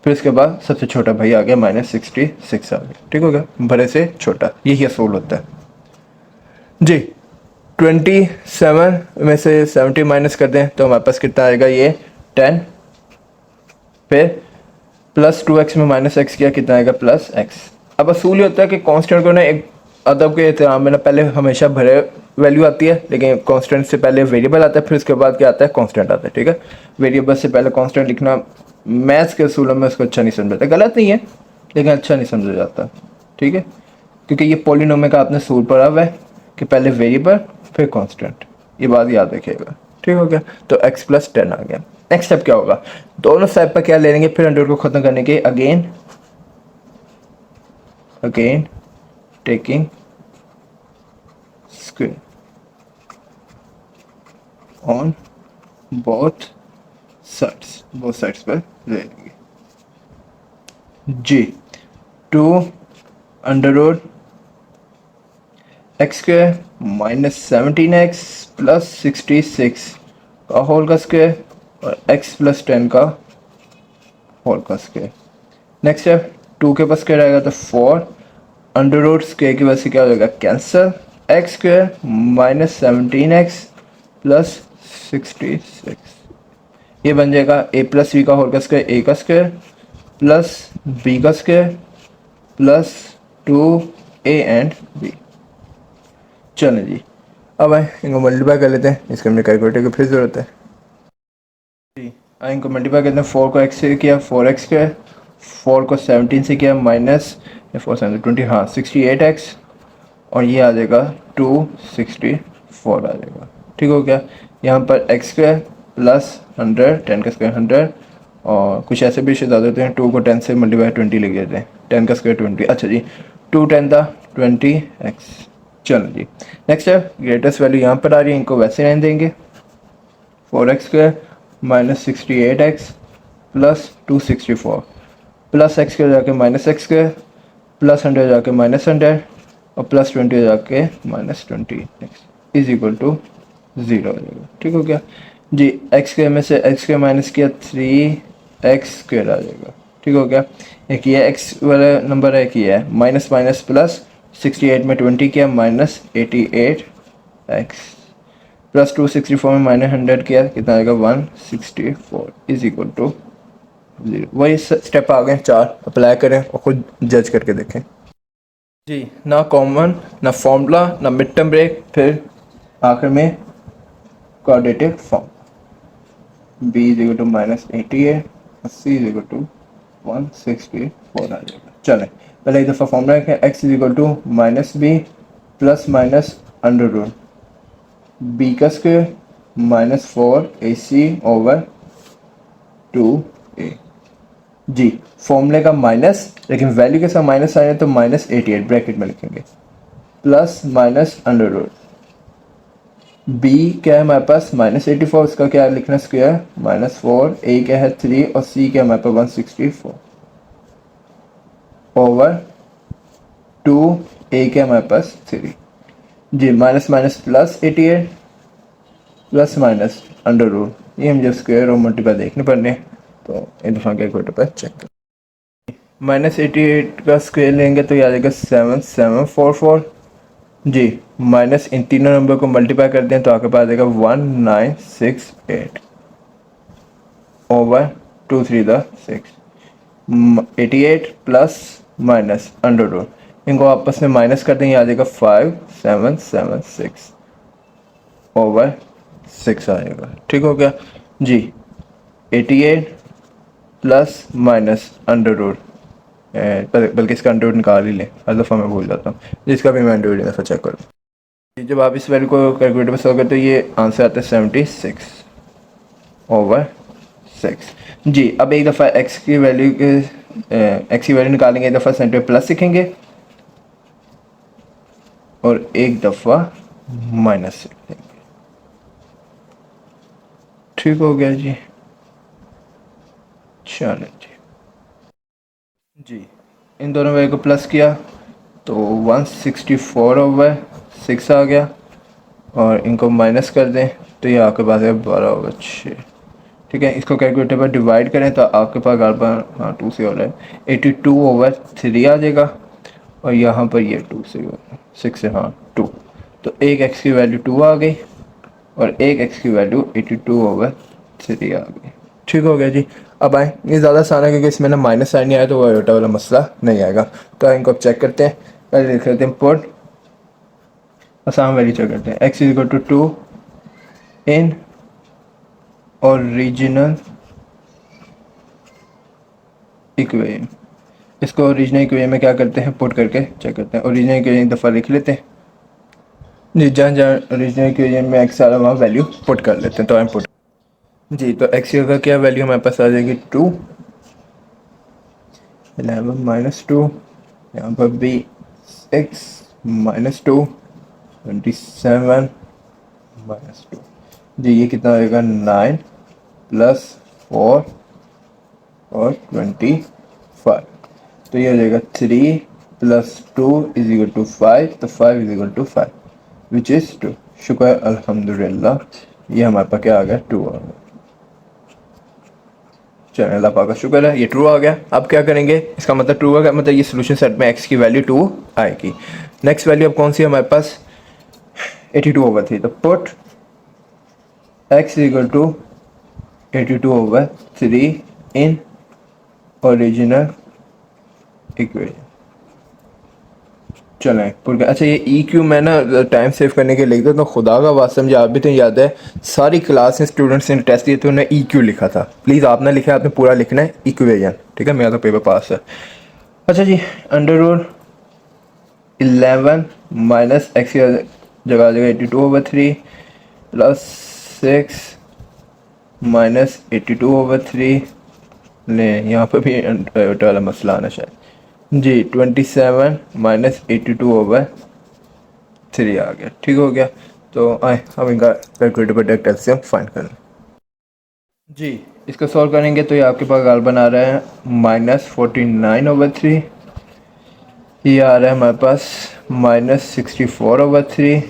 फिर उसके बाद सबसे छोटा भाई आ गया -66 आ गया। ठीक हो गया, भरे से छोटा, यही असूल होता है जी। 27 में से 70 माइनस कर दें तो हमारे पास कितना आएगा? ये 10, फिर प्लस 2x में -x किया कितना आएगा? +x। अब असूल ये होता है कि कांस्टेंट को ना एक अदब के एहतराम में ना पहले हमेशा भरे वैल्यू आती है, लेकिन कांस्टेंट से पहले वेरिएबल आता है, फिर उसके बाद क्या आता है, कांस्टेंट आता है। ठीक है, वेरिएबल से पहले कांस्टेंट लिखना मैथ्स के असूलों में उसको अच्छा नहीं समझाता, गलत नहीं है लेकिन अच्छा नहीं समझा जाता। ठीक है, क्योंकि ये पॉलिनोमियल का आपने सूल पढ़ा हुआ है कि पहले वेरिएबल फिर कांस्टेंट, ये बात याद रखिएगा। ठीक हो गया, तो x + 10 आ गया। नेक्स्ट स्टेप क्या होगा, दोनों साइड पर क्या ले लेंगे, फिर अंडर को खत्म करने के again taking square on both sides पर ले लेंगे जी। 2 √ x² - 17x + 66 का होल का स्क्वायर और x + 10 का होल का स्क्वायर। नेक्स्ट है 2 के पास स्क्वायर आएगा तो 4 √ स्क्वायर की वजह से क्या हो जाएगा, कैंसिल। x² - 17x + 66 ये बन जाएगा a + b का होल का स्क्वायर, a का स्क्वायर प्लस b का square plus 2a and b। चलें जी, अब आए इनको मल्टीप्लाई कर लेते हैं, इसके हमने कैलकुलेटर की फिर ज़रूरत है जी। आए इनको मल्टीप्लाई करते हैं, 4 को x से किया 4x², 4 को 17 से किया माइनस 4 7 20 हाँ 68x, और ये आ जाएगा 264 आ जाएगा। ठीक हो गया, यहाँ पर x² + 100 10 का स्क्वायर 100, और कुछ ऐसे भी बता देते हैं 2 को 10 से मल्टीप्लाई 20 लिख देते हैं, 10 का स्क्वायर 20। अच्छा जी, 2 10 था 20x। चलो जी, नेक्स्ट है ग्रेटेस्ट वैल्यू यहाँ पर आ रही है, इनको वैसे रहने देंगे। 4x² - 68x + 264 प्लस x² जाके -x² प्लस 100 जाके -100 और प्लस 20 जाके -20 इज इक्वल टू 0 हो जाएगा। ठीक हो गया जी, x² में से x² माइनस किया 3x² आ जाएगा। ठीक हो गया, एक ये x वाला नंबर है, एक ये है माइनस माइनस प्लस 68 में 20 किया -88x प्लस 264 में -100 किया कितना आएगा 164 इज इक्वल टू 0। वही स्टेप आ गए 4, अप्लाई करें और खुद जज करके देखें जी। ना कॉमन, ना फॉर्मूला, ना मिड टर्म ब्रेक, फिर आखिर में क्वाड्रेटिक फॉर्म b = -88 और c = 164 आ जाएगा। चलें पहले एक दफ़ा फॉर्मूला रखें, x = -b plus minus √ b का स्क्वायर -4ac/2a जी। फॉर्मूले का माइनस, लेकिन वैल्यू के साथ माइनस आए तो -88 ब्रैकेट में लिखेंगे प्लस माइनस √ b क्या है हमारे पास -84, उसका क्या लिखना स्क्वायर -4, a क्या है 3 और c क्या हमारे पास 164 ओवर 2a क्या हमारे पास 3 जी। Minus minus plus 88 plus minus √ ये हम जब स्क्वायर और मल्टीप्लाई देखने पड़ने, तो एक दफ़ा कैलकुलेटर पर चेक कर -88 का स्क्वायर लेंगे तो ये आ जाएगा 7744 जी। माइनस इन तीनों नंबर को मल्टीप्लाई करते हैं तो आपके पास आ जाएगा 1968 ओवर 2 3 6 88 प्लस माइनस √ इनको आपस में माइनस करते हैं, आ जाएगा 5776 ओवर 6 आएगा। ठीक हो गया जी। 88 प्लस माइनस √ बल्कि इसका अंडर निकाल ही लें, हर दफ़ा मैं भूल जाता हूँ, जिसका भी मैं अंडर दफ़ा चेक करूँ। जब आप इस वैल्यू को कैलकुलेटर में सॉल्व करते हो ये आंसर आता है 76 ओवर 6 जी। अब एक दफ़ा x की वैल्यू निकालेंगे, एक दफ़ा सेंटर प्लस लिखेंगे और एक दफ़ा माइनस लिखेंगे। ठीक हो गया जी। चलो जी, इन दोनों वैल्यू को प्लस किया तो 164 ओवर 6 आ गया, और इनको माइनस कर दें तो ये आपके पास है 12 ओवर 6। ठीक है, इसको कैलकुलेटर पर डिवाइड करें तो आपके पास हाँ 2 से हो रहा है 82 ओवर 3 आ जाएगा, और यहाँ पर ये 2 से 6 से हाँ 2, तो एक x की वैल्यू 2 आ गई और एक x की वैल्यू 82 ओवर 3 आ गई। ठीक हो गया जी। अब आए, ये ज़्यादा आसान है क्योंकि इसमें ना माइनस साइन नहीं आया तो वो आयोटा वाला मसला नहीं आएगा। तो इनको अब चेक करते हैं, पहले लिख लेते हैं पुट आसान वैल्यू चेक करते हैं। x is equal to 2 in original equation. इसको ओरिजिनल इक्वेशन में क्या करते हैं, पुट करके चेक करते हैं। ओरिजिनल इक्वेशन एक दफ़ा लिख लेते हैं जी, जहाँ जहाँ ओरिजिनल इक्वेशन में एक्स आ रहा है वहाँ वैल्यू पुट कर लेते हैं। तो हम पुट जी, तो एक्स का क्या वैल्यू हमारे पास आ जाएगी 2, 11 माइनस 2, यहाँ पर भी 6 माइनस 2, 27 माइनस 2। जी ये कितना आएगा, 9 प्लस 4 और 25। तो ये हो जाएगा 3 प्लस 2 इज इक्वल टू 5। तो 5 is equal to 5 which is 2। शुक्र अल्हम्दुलिल्लाह, ये हमारे पास क्या आ गया, 2 आ गया। चलिए अल्लाह पाक का शुक्र है, ये ट्रू आ गया। अब क्या करेंगे, इसका मतलब ट्रू आ गया, मतलब ये सोल्यूशन सेट में x की वैल्यू 2 आएगी। नेक्स्ट वैल्यू अब कौन सी है हमारे पास, 82/3। तो put x equal to 82/3 in original equation. चलें पुट। अच्छा ये ई क्यू मैं ना टाइम सेव करने के लिए लिख देता हूँ, खुदा का वास्ता मुझे आप भी तो याद है, सारी क्लास में स्टूडेंट्स ने टेस्ट दिए थे, उन्होंने ई क्यू लिखा था। प्लीज़ आपने लिखा है, आपने पूरा लिखना है इक्वेशन, ठीक है, मेरा तो पेपर पास है। अच्छा जी, अंडर रूट 11 माइनस एक्स की जगह आ जाएगा 82/3 प्लस 6 माइनस 82/3। ले यहाँ पर भी वाला मसला आना शायद जी, 27 माइनस 82/3 आ गया, ठीक हो गया। तो आए हम इनका कैलकुलेटर पर डायरेक्ट एलसीएम फाइंड कर लें जी। इसको सॉल्व करेंगे तो ये आपके पास गालबन आ रहा है -49/3, ये आ रहा है हमारे पास -64/3,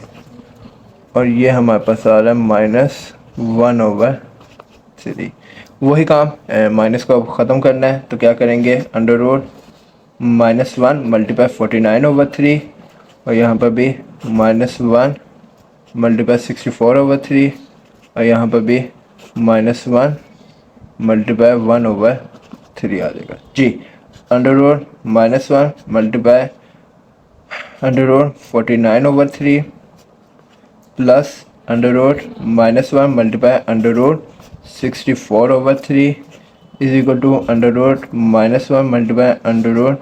और ये हमारे पास आ रहा है -1/3। वही काम माइनस को अब ख़त्म करना है, तो क्या करेंगे, अंडर रूट -1 मल्टीप्लाई 49/3, और यहाँ पर भी -1 मल्टीप्लाई 64/3, और यहाँ पर भी -1 मल्टीप्लाई 1/3 आ जाएगा जी। Under root -1 multiply under root 49/3 plus under root -1 multiply under root 64/3 is equal to under root -1 multiply under root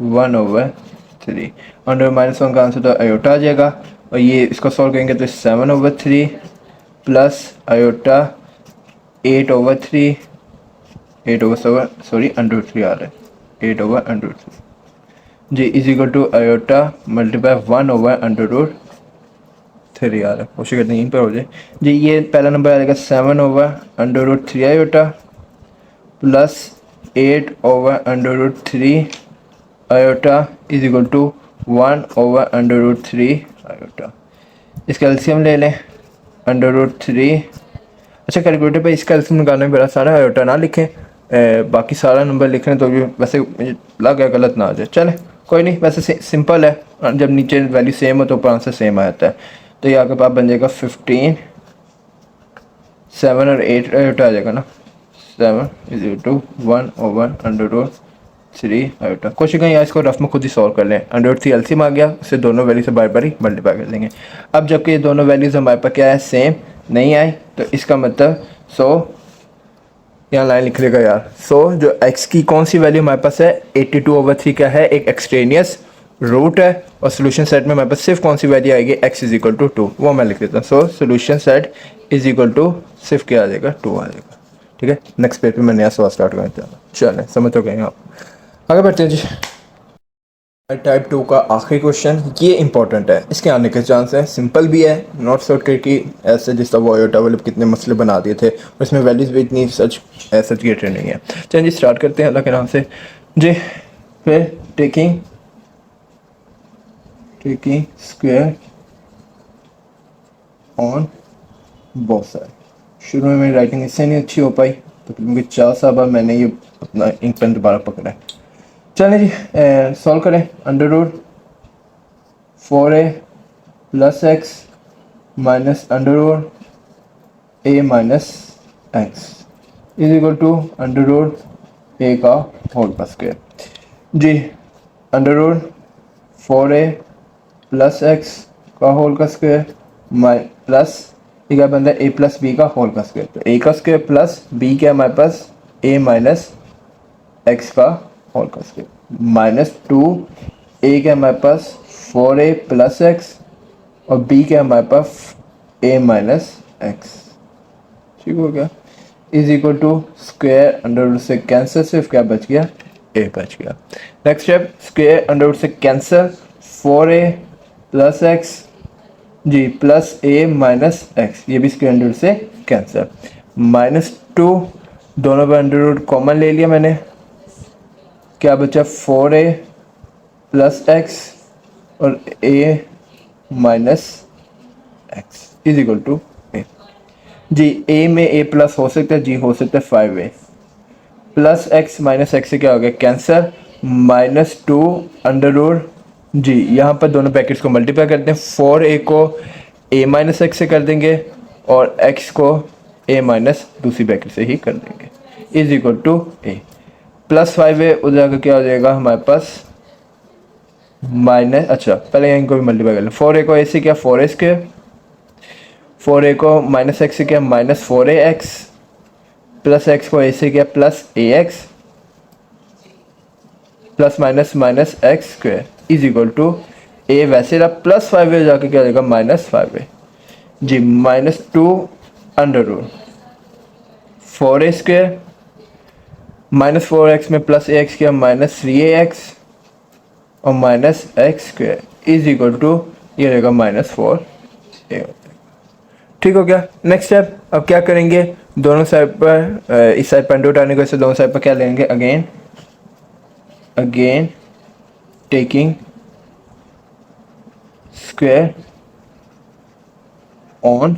1/3। Under -1 का आंसर तो आयोटा आ जाएगा, और ये इसको सॉल्व करेंगे तो 7/3 प्लस आयोटा 8/3, 8/7 सॉरी अंडर 3 आ रहा है, 8/3 जी is equal to iota multiply 1/3 आ रहा है। कोशिश करते हैं इन पर हो जाए जी। ये पहला नंबर आ जाएगा 7/3 iota plus 8/3 iota is equal to 1/3 iota. इसका एलसीएम ले लें, √3। अच्छा कैलकुलेटर पे इसका एलसीएम निकालने में बड़ा सारा आयोटा ना लिखें, बाकी सारा नंबर लिख लें, तो भी वैसे मुझे लगा गलत ना आ जाए। चले कोई नहीं, वैसे सिंपल है, जब नीचे वैल्यू सेम हो तो ऊपर आंसर सेम आ जाता है। तो ये आपके पास बन जाएगा 15, 7 और 8 आयोटा आ जाएगा ना, 7 इज इक्वल टू 1/3 आयोटा। कोशिश करें इसको रफ में खुद ही सॉल्व कर लें। √3 एलसीएम आ गया, उससे दोनों वैल्यू से बारी बारी मल्टीप्लाई कर देंगे। अब जबकि ये दोनों वैल्यूज हमारे पास क्या है, सेम नहीं आई, तो इसका मतलब यहाँ लाइन लिख लेगा यार। जो x की कौन सी वैल्यू हमारे पास है, 82/3 क्या है, एक एक्सट्रेनियस रूट है, और सोल्यूशन सेट में हमारे पास सिर्फ कौन सी वैल्यू आएगी, x इज इक्वल टू 2, वो मैं लिख देता हूँ। Solution set is equal to सिर्फ क्या आ जाएगा, 2 आ जाएगा, ठीक है। नेक्स्ट पेज पे मैं नया सवाल स्टार्ट करना चाहता हूँ। चलें समझ हो गए आप, आगे बढ़ते हैं जी। टाइप 2 का आखिरी क्वेश्चन, ये इंपॉर्टेंट है, इसके आने के चांस है, सिंपल भी है, नॉट सो ट्रिकी ऐसे जिस तरह वो आयोटा वाले कितने मसले बना दिए थे, और इसमें वैल्यूज भी इतनी सच गेटेड नहीं है। चलिए जी स्टार्ट करते हैं अल्लाह के नाम से जी। फिर taking square on both side. शुरू में मेरी राइटिंग इससे नहीं अच्छी हो पाई, तो क्योंकि 4 साल मैंने ये अपना इंक पेन दोबारा पकड़ा है। चलें जी सॉल्व करें। √4a plus x minus √a minus x is equal to √a का होल का स्क्वायर जी। √4a प्लस एक्स का होल का स्क्वायर प्लस ये क्या बनता है ए प्लस बी का होल का स्क्वायर, तो ए का स्क्वायर प्लस बी क्या हमारे पास ए माइनस एक्स का होल का स्क्वायर माइनस 2 ए क्या हमारे पास 4a प्लस एक्स और बी क्या हमारे पास a माइनस एक्स, ठीक हो गया, is equal to square under root से कैंसिल, सिर्फ क्या बच गया a बच गया। Next step square under root से कैंसिल 4a प्लस एक्स जी प्लस a माइनस एक्स, ये भी स्क्वायर अंडर रूट से कैंसिल, माइनस 2 दोनों पर अंडर रूट कॉमन ले लिया मैंने, क्या बचा 4a प्लस एक्स और a minus x is equal to a. जी a में a प्लस हो सकता है, जी हो सकता है 5a plus x minus x से क्या हो गया कैंसर, माइनस 2 अंडर रूट जी यहाँ पर दोनों ब्रैकेट्स को मल्टीप्लाई करते हैं, 4a को a माइनस एक्स से कर देंगे और x को a माइनस दूसरी ब्रैकेट से ही कर देंगे, is equal to a plus 5a उधर जाकर क्या हो जाएगा हमारे पास माइनस, अच्छा पहले इनको भी मल्टीप्लाई कर लें, 4a को a से क्या 4a स्क्वायर, 4a को माइनस एक्स से क्या माइनस 4ax प्लस एक्स को a से क्या plus ax plus minus minus x square is equal to a वैसे रहा प्लस 5a जाके क्या देगा माइनस 5a जी minus 2 under root 4a square minus 4x में प्लस ax किया माइनस 3ax और minus x square is equal to ये रहेगा माइनस 4a, ठीक हो गया। नेक्स्ट स्टेप अब क्या करेंगे, दोनों साइड पर इस साइड पर अंडर रूट आने को, दोनों साइड पर क्या लेंगे again taking square on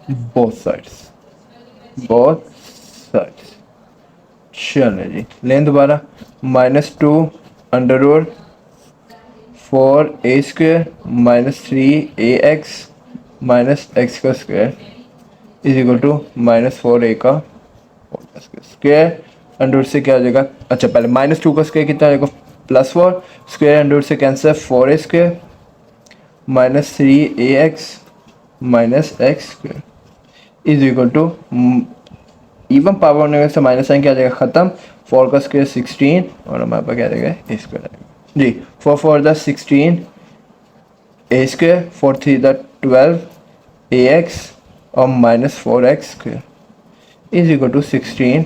both sides चलो जी लें दोबारा, minus 2 under root 4a square minus 3ax minus x का square is equal to minus 4a का स्क्वायर अंडर रूट से क्या हो जाएगा, अच्छा पहले माइनस 2 का स्क्वायर कितना आएगा प्लस 4 स्क्वायर अंडर रूट से cancel 4a square minus 3ax minus x square is equal to even power होने से माइनस साइन क्या आ जाएगा ख़त्म, 4 का स्क्वायर 16 और हमारे पास क्या आ जाएगा ए स्क्वायर आएगा जी 4 4 द 16 a स्क्वायर 4 3 द 12 ax और minus 4x square is equal to 16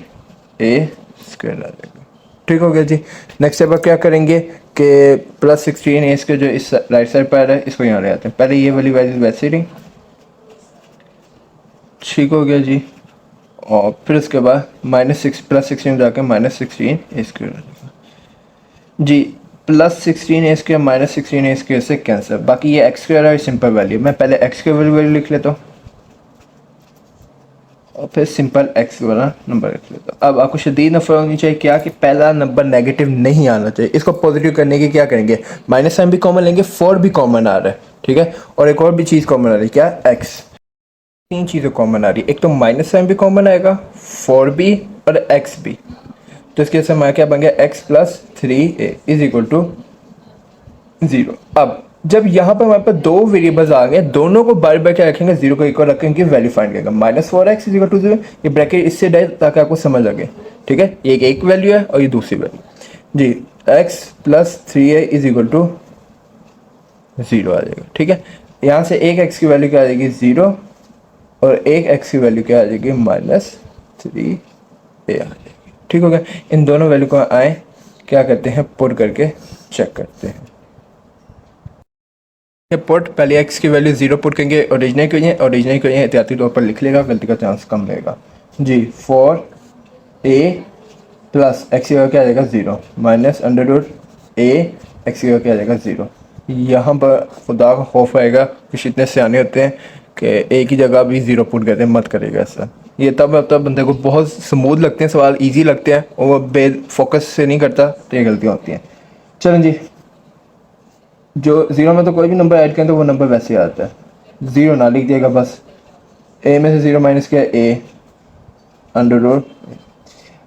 a square आ जाएगा, ठीक हो गया जी। नेक्स्ट स्टेप क्या करेंगे कि प्लस 16 a स्क्वायर जो इस राइट साइड पर है इसको यहाँ ले आते हैं, पहले ये वाली वैल्यू वैसे ही रही, ठीक हो गया जी, और फिर उसके बाद माइनस 6 प्लस 16 जाकर माइनस 16 a स्क्वायर आ जाएगा जी, plus 16 a square minus 16 a square से कैंसिल, बाकी ये एक्स स्क्वायर है सिंपल वैल्यू, मैं पहले एक्स की वैल्यू लिख लेता हूँ और फिर सिंपल एक्स वाला नंबर लिख लेता हूँ। अब आपको शदीद नफरत होनी चाहिए क्या कि पहला नंबर नेगेटिव नहीं आना चाहिए, इसको पॉजिटिव करने की क्या करेंगे माइनस साइन भी कॉमन लेंगे, 4 भी कॉमन आ रहा है, ठीक है, और एक और भी चीज़ कॉमन आ रही है क्या एक्स, 3 चीज़ें कॉमन आ रही है, एक तो माइनस साइन भी कॉमन आएगा 4 भी और एक्स भी, तो इसके साथ हमारा क्या बन गया x plus 3a is equal to 0। अब जब यहाँ पर हमारे पास दो वेरिएबल्स आ गए, दोनों को बार बार क्या रखेंगे 0 को इक्वल रखेंगे, वैल्यू फाइंड करेंगे, minus 4x is equal to 0, ये ब्रैकेट इससे डाल ताकि आपको समझ लगे, ठीक है, ये एक वैल्यू है और ये दूसरी वैल्यू जी, x plus 3a is equal to 0 आ जाएगा, ठीक है, यहाँ से एक x की वैल्यू क्या आ जाएगी 0 और एक x की वैल्यू क्या आ जाएगी माइनस 3a आ जाएगी, ठीक हो गया। इन दोनों वैल्यू को आए क्या करते हैं पुट करके चेक करते हैं, पुट पहले x की वैल्यू 0 पुट करेंगे, ओरिजिनल को ये एहतियाती तौर पर लिख लेगा, गलती का चांस कम रहेगा जी, 4a प्लस एक्स की वैल्यू क्या आ जाएगा 0 minus under root a x की वैल्यू क्या आ जाएगा 0, यहाँ पर खुदा का खौफ आएगा, कुछ इतने सियाने होते हैं कि एक ही जगह भी 0 पुट करते हैं, मत करेगा ऐसा, ये तब बंदे को बहुत स्मूथ लगते हैं सवाल, इजी लगते हैं और वो बे फोकस से नहीं करता तो ये गलतियाँ होती हैं। चलें जी, जो 0 में तो कोई भी नंबर ऐड करें तो वो नंबर वैसे ही आता है, 0 ना लिख दिएगा बस, a में से 0 माइनस किया a अंडर रूट,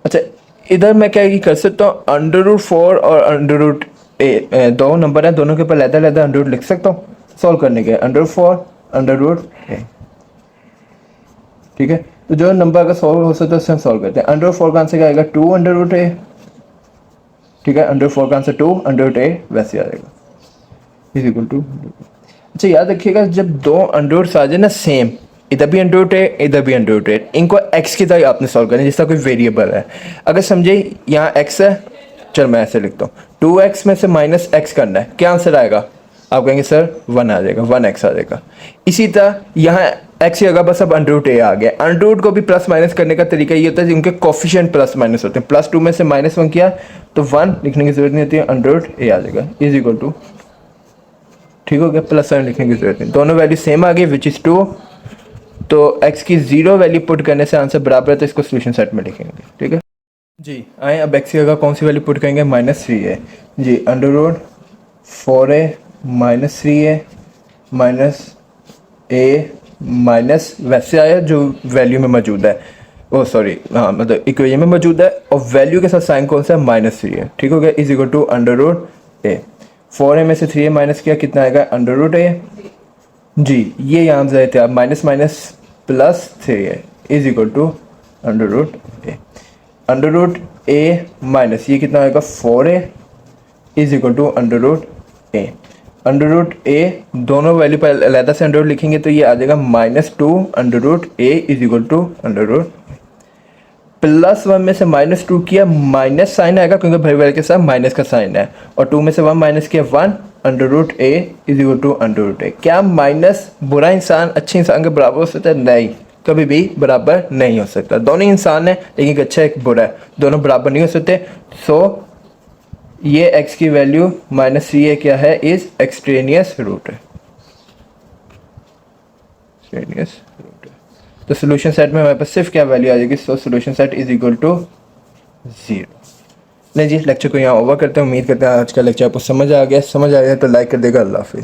अच्छा इधर मैं क्या कर सकता हूँ अंडर रूट 4 और अंडर रूट a दो नंबर हैं, दोनों के ऊपर लहदा अंडर रूट लिख सकता हूँ, सॉल्व करने के √4 ठीक है। तो जो नंबर अगर सॉल्व हो सकता है उससे हम सॉल्व करते हैं। √4 का आंसर क्या आएगा 2 ठीक है। √4 का आंसर 2 वैसे आ जाएगा इज इक्वल टू। अच्छा याद रखिएगा जब दो अंडर आ जाए ना सेम, इधर भी इधर भी इनको x की तरह आपने सॉल्व करना है जिसका कोई वेरिएबल है। अगर समझे यहाँ x है, चल मैं ऐसे लिखता हूँ 2x में से -x करना है, क्या आंसर आएगा? आप कहेंगे सर 1 आ जाएगा, 1x आ जाएगा। इसी तरह यहाँ x की जगह बस अब √a आ गया। √, को भी प्लस माइनस करने का तरीका ये होता है उनके कोफिशिएंट प्लस माइनस होते हैं। +2 में से -1 किया तो 1 लिखने की जरूरत नहीं होती है, √a आ जाएगा इज इक्वल टू, ठीक हो गया, +7 लिखने की जरूरत नहीं। दोनों वैल्यू सेम आ गई विच इज़ 2। तो x की 0 वैल्यू पुट करने से आंसर बराबर है, तो इसको सोल्यूशन सेट में लिखेंगे। ठीक है जी। आए अब x की जगह कौन सी वैल्यू पुट करेंगे? -3a ji. √4a -3a -a minus वैसे आया जो वैल्यू में मौजूद है, ओ सॉरी हाँ मतलब इक्वेशन में मौजूद है, और वैल्यू के साथ साइन कौन सा है? -3 है, ठीक हो गया is equal to √a। 4a में से 3a माइनस किया कितना आएगा? √a जी। ये यहाँ से थे आप minus minus plus 3a is equal to √a। √a minus ये कितना आएगा? 4a is equal to √a। √a दोनों वैल्यू पर अलहदा से अंडर लिखेंगे तो ये आ जाएगा -2 √a is equal to √a। +1 में से -2 किया, माइनस साइन आएगा क्योंकि भाई वैल्यू के साथ माइनस का साइन है, और 2 में से 1 माइनस किया 1 √a is equal to √a। क्या माइनस बुरा इंसान अच्छे इंसान के बराबर हो सकता है? नहीं, कभी भी बराबर नहीं हो सकता। दोनों इंसान है लेकिन एक अच्छा एक बुरा है, दोनों बराबर नहीं हो सकते। सो ये x की वैल्यू -3a क्या है? इज एक्सट्रेनियस रूट है, एक्सट्रेनियस रूट है। तो सोल्यूशन सेट में हमारे पास सिर्फ क्या वैल्यू आ जाएगी? So solution set is equal to 0। नहीं जी, लेक्चर को यहाँ ओवर करते हैं। उम्मीद करते हैं आज का लेक्चर आपको समझ आ गया। समझ आ गया तो लाइक कर देगा। अल्लाह हाफिज़।